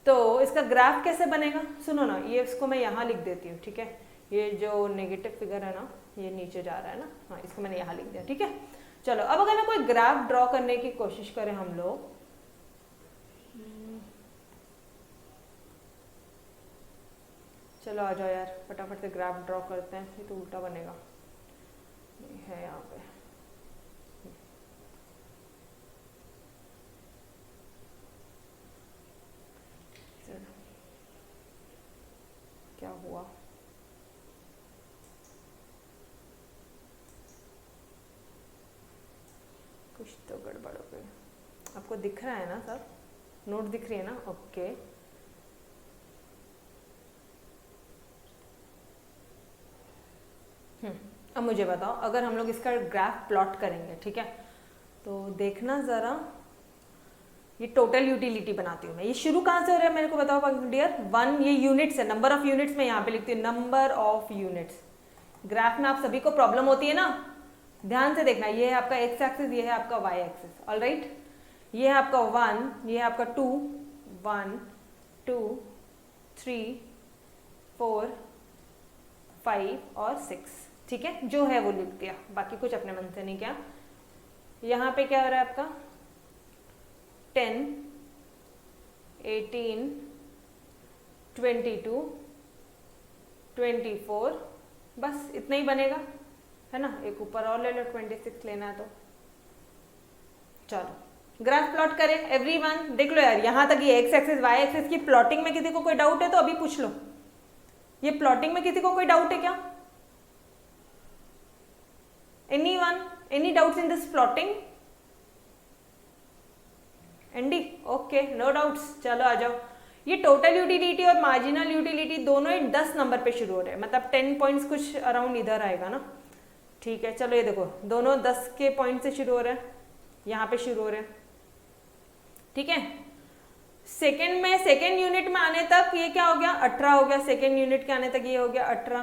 तो इसका ग्राफ कैसे बनेगा? सुनो ना, ये इसको मैं यहाँ लिख देती हूँ, ठीक है, ये जो नेगेटिव फिगर है ना, ये नीचे जा रहा है ना, हाँ इसको मैंने यहाँ लिख दिया, ठीक है। चलो अब अगर मैं कोई ग्राफ ड्रॉ करने की कोशिश करें हम लोग, चलो आ जाओ यार, फटाफट से ग्राफ ड्रॉ करते हैं, ये तो उल्टा बनेगा, है यहाँ पे। क्या हुआ? कुछ तो गड़बड़ हो गई। आपको दिख रहा है ना सब? नोट दिख रही है ना? ओके, अब मुझे बताओ, अगर हम लोग इसका ग्राफ प्लॉट करेंगे, ठीक है, तो देखना जरा, ये टोटल यूटिलिटी बनाती हूँ मैं। ये शुरू कहाँ से हो रहा है मेरे को बताओ डियर? 1, ये यूनिट्स है, नंबर ऑफ यूनिट्स मैं यहाँ पे लिखती हूँ, नंबर ऑफ यूनिट्स। ग्राफ में आप सभी को प्रॉब्लम होती है ना, ध्यान से देखना, ये है आपका एक्स एक्सिस, ये है आपका वाई एक्सिस, ऑलराइट। ये है आपका 1, ये है आपका 2, 1, 2, 3, 4, 5 और 6, ठीक है, जो है वो लिख दिया, बाकी कुछ अपने मन से नहीं किया। यहाँ पे क्या हो रहा है आपका? 10, 18, 22, 24, बस इतना ही बनेगा, है ना। एक ऊपर और ले लो, 26 लेना है तो। चलो ग्राफ प्लॉट करें एवरीवन, देख लो यार, यहाँ तक ये एक्स एक्सिस वाई एक्सिस की प्लॉटिंग में किसी को कोई डाउट है तो अभी पूछ लो। ये प्लॉटिंग में किसी को कोई डाउट है क्या? Anyone, any doubts in this plotting? एंडी, ओके, नो डाउट्स। चलो आ जाओ, ये टोटल यूटिलिटी और मार्जिनल यूटिलिटी दोनों ही 10 नंबर पे शुरू हो रहे हैं, मतलब 10 पॉइंट्स कुछ अराउंड इधर आएगा ना। ठीक है, चलो ये देखो दोनों 10 के पॉइंट से शुरू हो रहे हैं, यहाँ पे शुरू हो रहे हैं। ठीक है, सेकेंड यूनिट में आने तक ये क्या हो गया 18 हो गया, सेकेंड यूनिट के आने तक ये हो गया 18।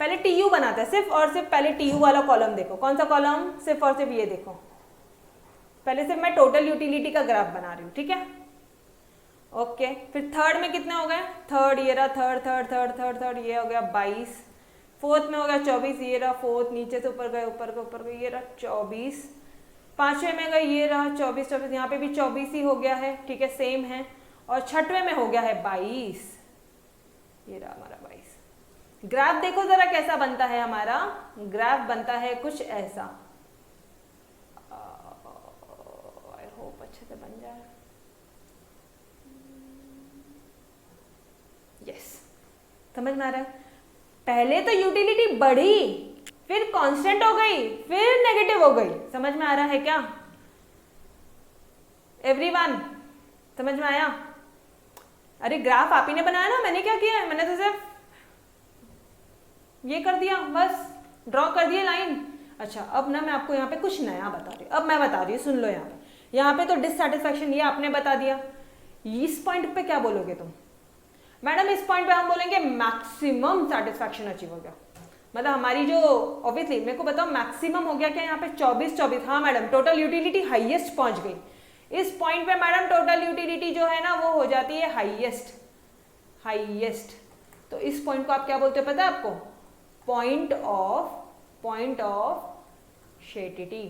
पहले टीयू बनाते हैं, सिर्फ और सिर्फ पहले टीयू वाला कॉलम देखो। कौन सा कॉलम? सिर्फ और सिर्फ ये देखो। पहले सिर्फ मैं टोटल यूटिलिटी का ग्राफ बना रही हूँ। ठीक है, ओके। फिर थर्ड में कितने हो गए? थर्ड ये रहा, थर्ड ये हो गया 22। फोर्थ में हो गया 24, ये रहा फोर्थ, नीचे से ऊपर गए, ऊपर गए, ये रहा 24। पांचवें में गए, ये रहा 24, यहाँ पे भी 24 ही हो गया है। ठीक है, सेम है। और छठवें में हो गया है 22, ये रहा हमारा 22। ग्राफ देखो जरा कैसा बनता है हमारा। ग्राफ बनता है कुछ ऐसा। आई होप अच्छे से बन जाए। यस, समझ में आ रहा है? पहले तो यूटिलिटी बढ़ी, फिर कांस्टेंट हो गई, फिर नेगेटिव हो गई। समझ में आ रहा है क्या एवरीवन? समझ में आया? अरे ग्राफ आप ही ने बनाया ना, मैंने क्या किया है? मैंने तो सिर्फ ये कर दिया, बस ड्रॉ कर दिया लाइन। अच्छा, अब ना मैं आपको यहाँ पे कुछ नया बता रही हूँ। अब मैं बता रही हूँ, सुन लो। यहाँ पे तो डिससैटिस्फैक्शन ये आपने बता दिया। इस पॉइंट पे क्या बोलोगे तुम? मैडम इस पॉइंट पे हम बोलेंगे मैक्सिमम सेटिस्फैक्शन अचीव हो गया। मतलब हमारी जो ऑब्वियसली मेरे को बताओ मैक्सिमम हो गया क्या यहाँ पे? 24। हाँ मैडम, टोटल यूटिलिटी हाईएस्ट पहुंच गई। इस पॉइंट पे मैडम टोटल यूटिलिटी जो है ना वो हो जाती है हाईएस्ट। तो इस पॉइंट को आप क्या बोलते हो पता है आपको? Point of satiety.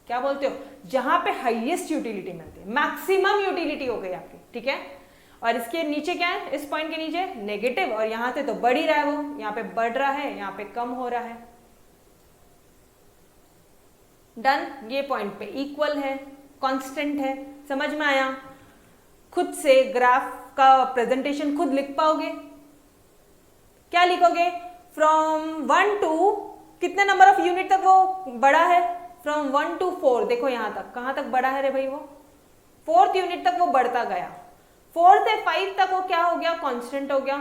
क्या बोलते हो? जहां पे हाईएस्ट यूटिलिटी मिलती है, मैक्सिमम यूटिलिटी हो गई आपकी। ठीक है, और इसके नीचे क्या है? इस पॉइंट के नीचे नेगेटिव, और यहां से तो बढ़ ही रहा है वो, यहाँ पे बढ़ रहा है, यहाँ पे कम हो रहा है। डन। ये पॉइंट पे इक्वल है, कांस्टेंट है। समझ में आया? खुद से ग्राफ का प्रेजेंटेशन खुद लिख पाओगे। क्या लिखोगे? फ्रॉम 1 टू कितने नंबर ऑफ यूनिट तक वो बढ़ा है? From 1 to 4। देखो यहां तक, कहां तक बढ़ा है रे भाई? वो 4th यूनिट तक वो बढ़ता गया। 4 से 5 तक वो क्या हो गया? कांस्टेंट हो गया।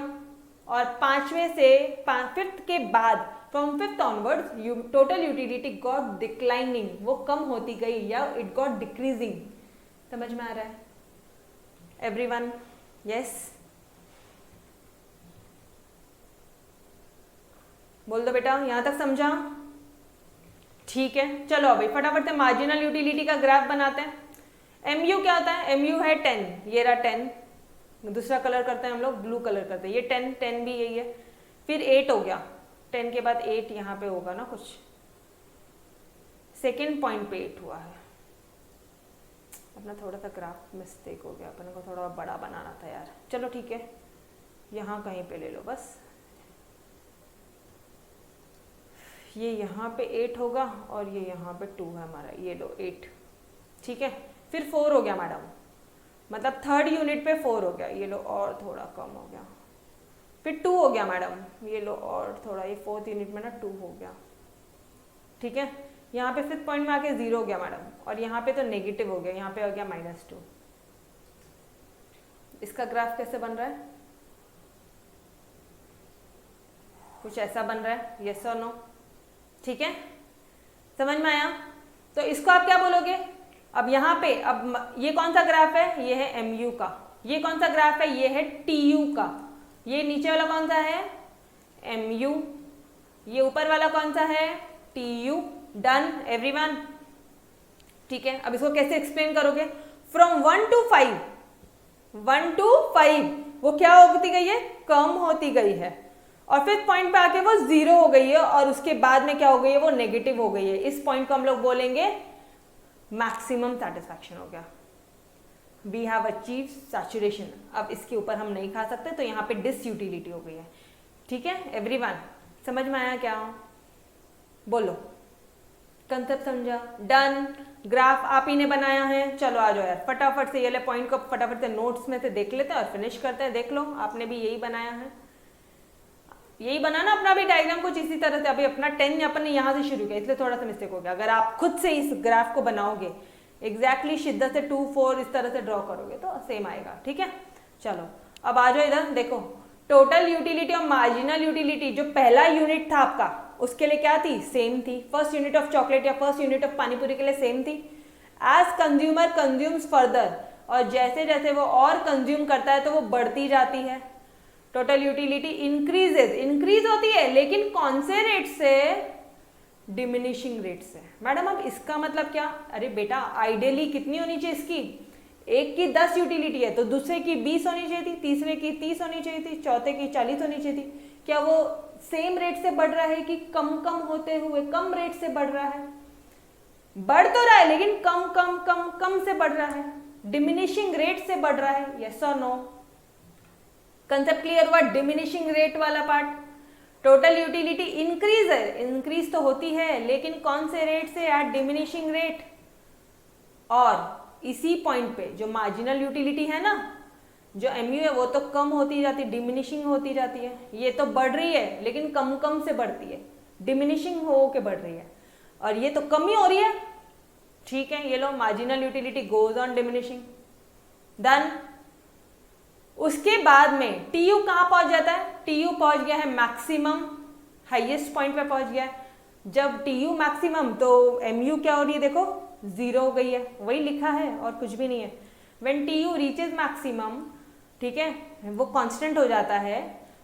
और 5वें से 5th के बाद from 5th onwards total utility got declining, वो कम होती गई या इट गॉट डिक्रीजिंग। समझ में आ रहा है एवरीवन? यस, बोल दो बेटा, यहां तक समझा? ठीक है, चलो अभी फटाफट से मार्जिनल यूटिलिटी का ग्राफ बनाते हैं। एमयू क्या होता है? एमयू है 10, ये रहा 10। दूसरा कलर करते हैं हम लोग, ब्लू कलर करते हैं। ये 10 भी यही है। फिर 8 हो गया, 10 के बाद 8 यहाँ पे होगा ना कुछ। सेकेंड पॉइंट पे 8 हुआ है। अपना थोड़ा सा ग्राफ मिस्टेक हो गया, अपन को थोड़ा बड़ा बनाना था यार। चलो ठीक है, यहाँ कहीं पे ले लो बस। ये यहाँ पे 8 होगा और ये यहाँ पे 2 है हमारा, ये लो 8। ठीक है, फिर 4 हो गया मैडम, मतलब 3rd यूनिट पे 4 हो गया, ये लो और थोड़ा कम हो गया। फिर 2 हो गया मैडम, ये लो और थोड़ा, ये 4th यूनिट में ना 2 हो गया। ठीक है, यहाँ पे 5th पॉइंट में आके 0 हो गया मैडम, और यहाँ पे तो नेगेटिव हो गया, यहाँ पे हो गया -2। इसका ग्राफ कैसे बन रहा है? कुछ ऐसा बन रहा है, यस और नो? ठीक है, समझ में आया? तो इसको आप क्या बोलोगे? अब यहाँ पे, अब ये कौन सा ग्राफ है? ये है एमयू का। ये कौन सा ग्राफ है? ये है टीयू का। ये नीचे वाला कौन सा है? एमयू। ये ऊपर वाला कौन सा है? टीयू। Done everyone? ठीक है, अब इसको कैसे एक्सप्लेन करोगे? फ्रॉम 1 to 5, 1 to 5 वो क्या होती गई है? कम होती गई है। और 5th पॉइंट पे आके वो 0 हो गई है, और उसके बाद में क्या हो गई है? वो नेगेटिव हो गई है। इस पॉइंट को हम लोग बोलेंगे मैक्सिमम सेटिस्फैक्शन हो गया। We have achieve saturation. अब इसके ऊपर हम नहीं खा सकते, तो यहाँ पे डिसयूटिलिटी हो गई है। ठीक है एवरीवन, समझ में आया क्या? बोलो, कंसेप्ट समझा? डन। ग्राफ आप ही ने बनाया है। चलो आ जाओ यार, फटाफट से ये ले पॉइंट को फटाफट से नोट्स में से देख लेते हैं और फिनिश करते हैं। देख लो, आपने भी यही बनाया है, यही बनाना अपना भी डायग्राम कुछ इसी तरह से। अभी अपना 10 अपन ने यहाँ से शुरू किया, इसलिए थोड़ा सा मिस्टेक हो गया। अगर आप खुद से इस ग्राफ को बनाओगे एग्जैक्टली शिद्दत से 2, 4 इस तरह से ड्रॉ करोगे तो सेम आएगा। ठीक है, चलो अब आ जाओ इधर, देखो टोटल यूटिलिटी और मार्जिनल यूटिलिटी, जो पहला यूनिट था आपका उसके लिए क्या थी, सेम थी। फर्स्ट यूनिट ऑफ चॉकलेट या फर्स्ट यूनिट ऑफ पानीपुरी के लिए सेम थी। एज कंज्यूमर कंज्यूम्स फर्दर, और जैसे जैसे वो और कंज्यूम करता है तो वो बढ़ती जाती है। टोटल यूटिलिटी इंक्रीजेज, इंक्रीज होती है लेकिन कौन से रेट से, डिमिनिशिंग रेट से। मैडम अब इसका मतलब क्या, अरे बेटा आइडियली कितनी होनी चाहिए इसकी, एक की 10 यूटिलिटी है तो दूसरे की 20 होनी चाहिए थी, तीसरे की 30 होनी चाहिए थी, चौथे की 40 होनी चाहिए थी। क्या वो सेम रेट से बढ़ रहा है कि कम कम होते हुए कम रेट से बढ़ रहा है, बढ़ तो रहा है लेकिन कम कम कम कम से बढ़ रहा है, डिमिनिशिंग रेट से बढ़ रहा है, यस और नो। कंसेप्ट क्लियर हुआ, डिमिनिशिंग रेट वाला पार्ट। टोटल यूटिलिटी इंक्रीज है, इंक्रीज तो होती है लेकिन कौन से रेट से, एट डिमिनिशिंग रेट। और इसी पॉइंट पे जो मार्जिनल यूटिलिटी है ना, जो एमयू है वो तो कम होती जाती है, डिमिनिशिंग होती जाती है। ये तो बढ़ रही है लेकिन कम कम से बढ़ती है, डिमिनिशिंग हो के बढ़ रही है, और ये तो कम ही हो रही है। ठीक है, ये लो marginal utility goes on diminishing. Done. उसके बाद में टीयू कहाँ पहुंच जाता है, टीयू पहुंच गया है मैक्सिमम, हाईएस्ट पॉइंट पे पहुंच गया है। जब टीयू मैक्सिमम तो एमयू क्या हो रही है, देखो 0 हो गई है, वही लिखा है और कुछ भी नहीं है। व्हेन टीयू रीचेज मैक्सिमम, ठीक है, वो कांस्टेंट हो जाता है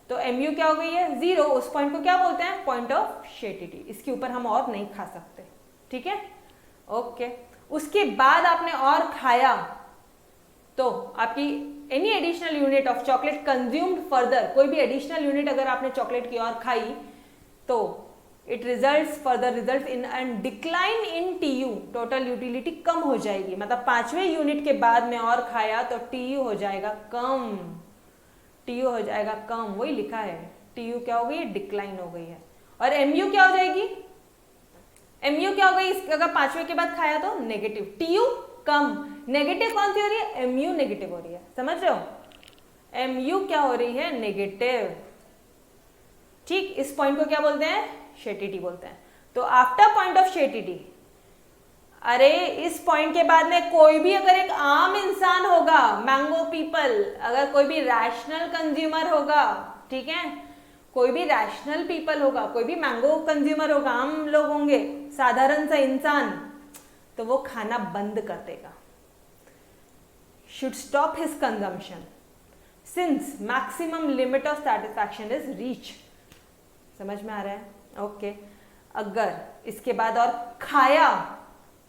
तो एमयू क्या हो गई है, 0। उस पॉइंट को क्या बोलते हैं, पॉइंट ऑफ शेटिटी। इसके ऊपर हम और नहीं खा सकते, ठीक है, ओके। उसके बाद आपने और खाया तो आपकी any additional unit of chocolate consumed further, कोई भी एडिशनल यूनिट अगर आपने चॉकलेट की और खाई तो it results further result in and decline in TU, total utility कम हो जाएगी। मतलब 5वें यूनिट के बाद में और खाया तो टीयू हो जाएगा कम, टीयू हो जाएगा कम, वही लिखा है। टीयू क्या हो गई है, डिक्लाइन हो गई है। और एमयू क्या हो जाएगी, एमयू क्या हो गई, अगर 5वें के बाद खाया तो नेगेटिव, टीयू कम, नेगेटिव कौन सी हो रही है, एमयू नेगेटिव हो रही है, समझ रहे हो, एमयू क्या हो रही है, नेगेटिव। ठीक, इस पॉइंट को क्या बोलते हैं, शेटिटी बोलते हैं। तो आफ्टर पॉइंट ऑफ शेटिटी, अरे इस पॉइंट के बाद में कोई भी अगर एक आम इंसान होगा, मैंगो पीपल, अगर कोई भी रैशनल कंज्यूमर होगा, ठीक है, कोई भी रैशनल पीपल होगा, कोई भी मैंगो कंज्यूमर होगा, आम लोग होंगे, साधारण सा इंसान, तो वो खाना बंद कर देगा, should stop his consumption since maximum limit of satisfaction is reach. समझ में आ रहा है, ओके। अगर इसके बाद और खाया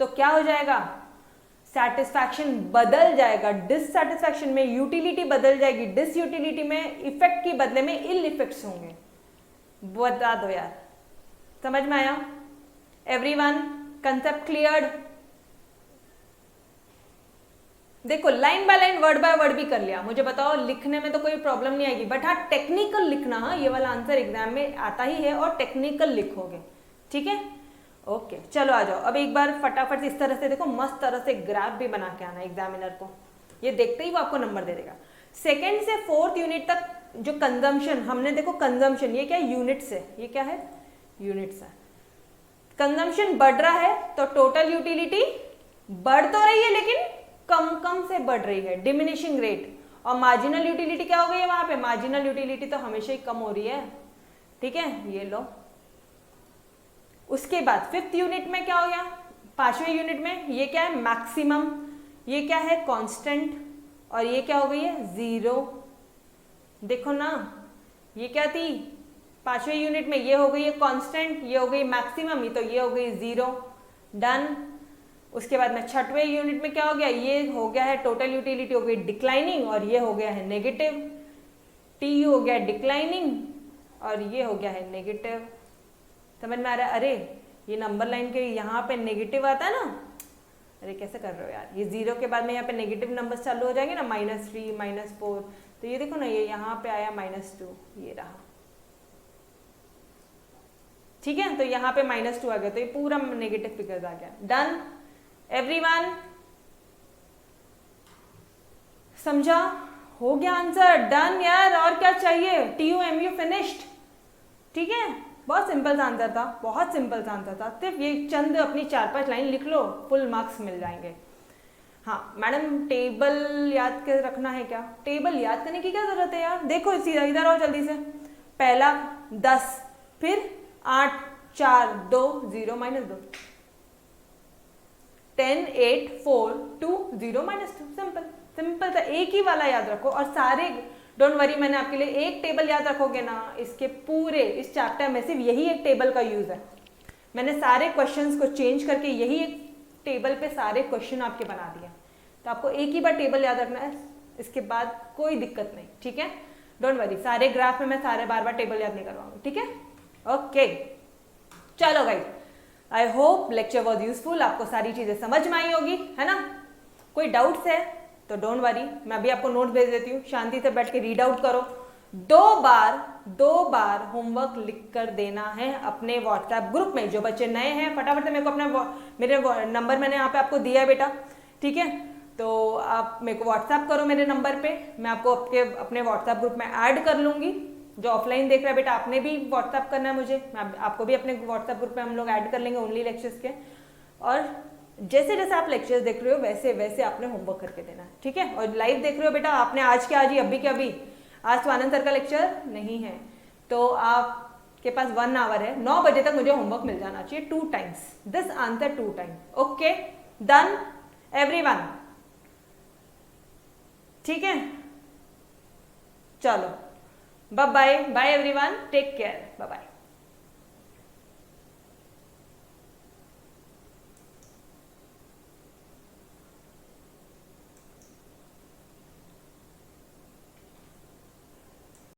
तो क्या हो जाएगा, सेटिस्फैक्शन बदल जाएगा, डिससेटिस्फैक्शन में यूटिलिटी बदल जाएगी, डिस यूटिलिटी में इफेक्ट के बदले में इल इफेक्ट्स होंगे। बता दो यार, समझ में आया एवरीवन, कंसेप्ट क्लियर्ड। देखो line by line word by word भी कर लिया, मुझे बताओ लिखने में तो कोई प्रॉब्लम नहीं आएगी, बट हाँ टेक्निकल लिखना, हाँ ये वाला आंसर एग्जाम में आता ही है और टेक्निकल लिखोगे, ठीक है, ओके। चलो आ जाओ, अब एक बार फटाफट से इस तरह से देखो, मस्त तरह से ग्राफ भी बना के आना एग्जामिनर को, ये देखते ही वो आपको नंबर दे देगा। सेकेंड से 4th यूनिट तक जो कंजम्पशन हमने, देखो कंजम्पशन ये क्या है, यूनिट्स है, ये क्या है, यूनिट्स है। कंजम्पशन बढ़ रहा है तो टोटल यूटिलिटी बढ़ तो रही है लेकिन कम कम से बढ़ रही है, डिमिनिशिंग रेट। और मार्जिनल यूटिलिटी क्या हो गई है वहां पे, मार्जिनल यूटिलिटी तो हमेशा ही कम हो रही है, ठीक है, ये लो। उसके बाद 5th यूनिट में क्या हो गया, 5वें यूनिट में ये क्या है, मैक्सिमम, ये क्या है, कांस्टेंट, और ये क्या हो गई है, 0। देखो ना, ये क्या थी, 5वें यूनिट में ये हो गई है कांस्टेंट, ये हो गई मैक्सिमम, तो ये हो गई 0। डन। उसके बाद में 6वें यूनिट में क्या हो गया, ये हो गया है टोटल यूटिलिटी हो गई डिक्लाइनिंग, और ये हो गया है नेगेटिव, टीयू हो गया डिक्लाइनिंग और ये हो गया है नेगेटिव। समझ में आ रहा है, अरे ये नंबर लाइन के यहाँ पे नेगेटिव आता है ना, अरे कैसे कर रहे हो यार, ये 0 के बाद में यहाँ पे नेगेटिव नंबर्स चालू हो जाएंगे ना, -3 -4, तो ये देखो ना, ये यहाँ पे आया -2, ये रहा, ठीक है, तो यहाँ पे -2 आ गया, तो ये पूरा नेगेटिव फिगर्स आ गया। डन एवरीवन, समझा, हो गया आंसर, डन यार, और क्या चाहिए, टीयू एमयू फिनिश्ड, ठीक है, बहुत सिंपल सा आंसर था, बहुत सिंपल सा आंसर था, सिर्फ ये चंद अपनी 4-5 लाइन लिख लो, फुल मार्क्स मिल जाएंगे। हाँ मैडम, टेबल याद कर रखना है क्या? टेबल याद करने की क्या जरूरत है यार, देखो सीधा इधर आओ जल्दी से। पहला 10, फिर 8, 4, 2, 0, -2, 10, 8, 4, 2, 0, -2। सिंपल सिंपल था, एक ही वाला याद रखो और सारे, डोंट वरी, मैंने आपके लिए एक टेबल याद रखोगे ना, इसके पूरे इस चैप्टर में सिर्फ यही एक टेबल का यूज है। मैंने सारे क्वेश्चंस को चेंज करके यही एक टेबल पे सारे क्वेश्चन आपके बना दिए, तो आपको एक ही बार टेबल याद रखना है, इसके बाद कोई दिक्कत नहीं, ठीक है? डोंट वरी, सारे ग्राफ में मैं सारे बार बार टेबल याद नहीं करवाऊंगी, ठीक है? ओके, चलो guys, I hope lecture was useful, आपको सारी चीजें समझ में आई होगी, है ना? कोई डाउट्स है तो डोंट वरी, मैं भी आपको नोट भेज देती हूँ, शांति से बैठ के रीड आउट करो। 2 बार होमवर्क लिख कर देना है अपने व्हाट्सएप ग्रुप में। जो बच्चे नए हैं फटाफट से मेरे को मेरे नंबर मैंने यहाँ पे आपको दिया है बेटा, ठीक है? तो आप मेरे को व्हाट्सएप करो मेरे नंबर पे, मैं आपको अपने व्हाट्सएप ग्रुप में ऐड कर लूंगी। जो ऑफलाइन देख रहा है बेटा, आपने भी व्हाट्सएप करना है मुझे, मैं आपको भी अपने व्हाट्सएप ग्रुप में हम लोग ऐड कर लेंगे ओनली लेक्चर्स के। और जैसे जैसे आप लेक्चर्स देख रहे हो वैसे वैसे आपने होमवर्क करके देना है, ठीक है? और लाइव देख रहे हो बेटा, आपने आज के आज ही अभी के अभी, आज तो आनंद सर का लेक्चर नहीं है, तो आपके पास 1 आवर है, 9 बजे तक मुझे होमवर्क मिल जाना चाहिए 2 times, this answer 2 time. Okay, done everyone, ठीक है? चलो, bye bye, bye everyone, take care, bye bye.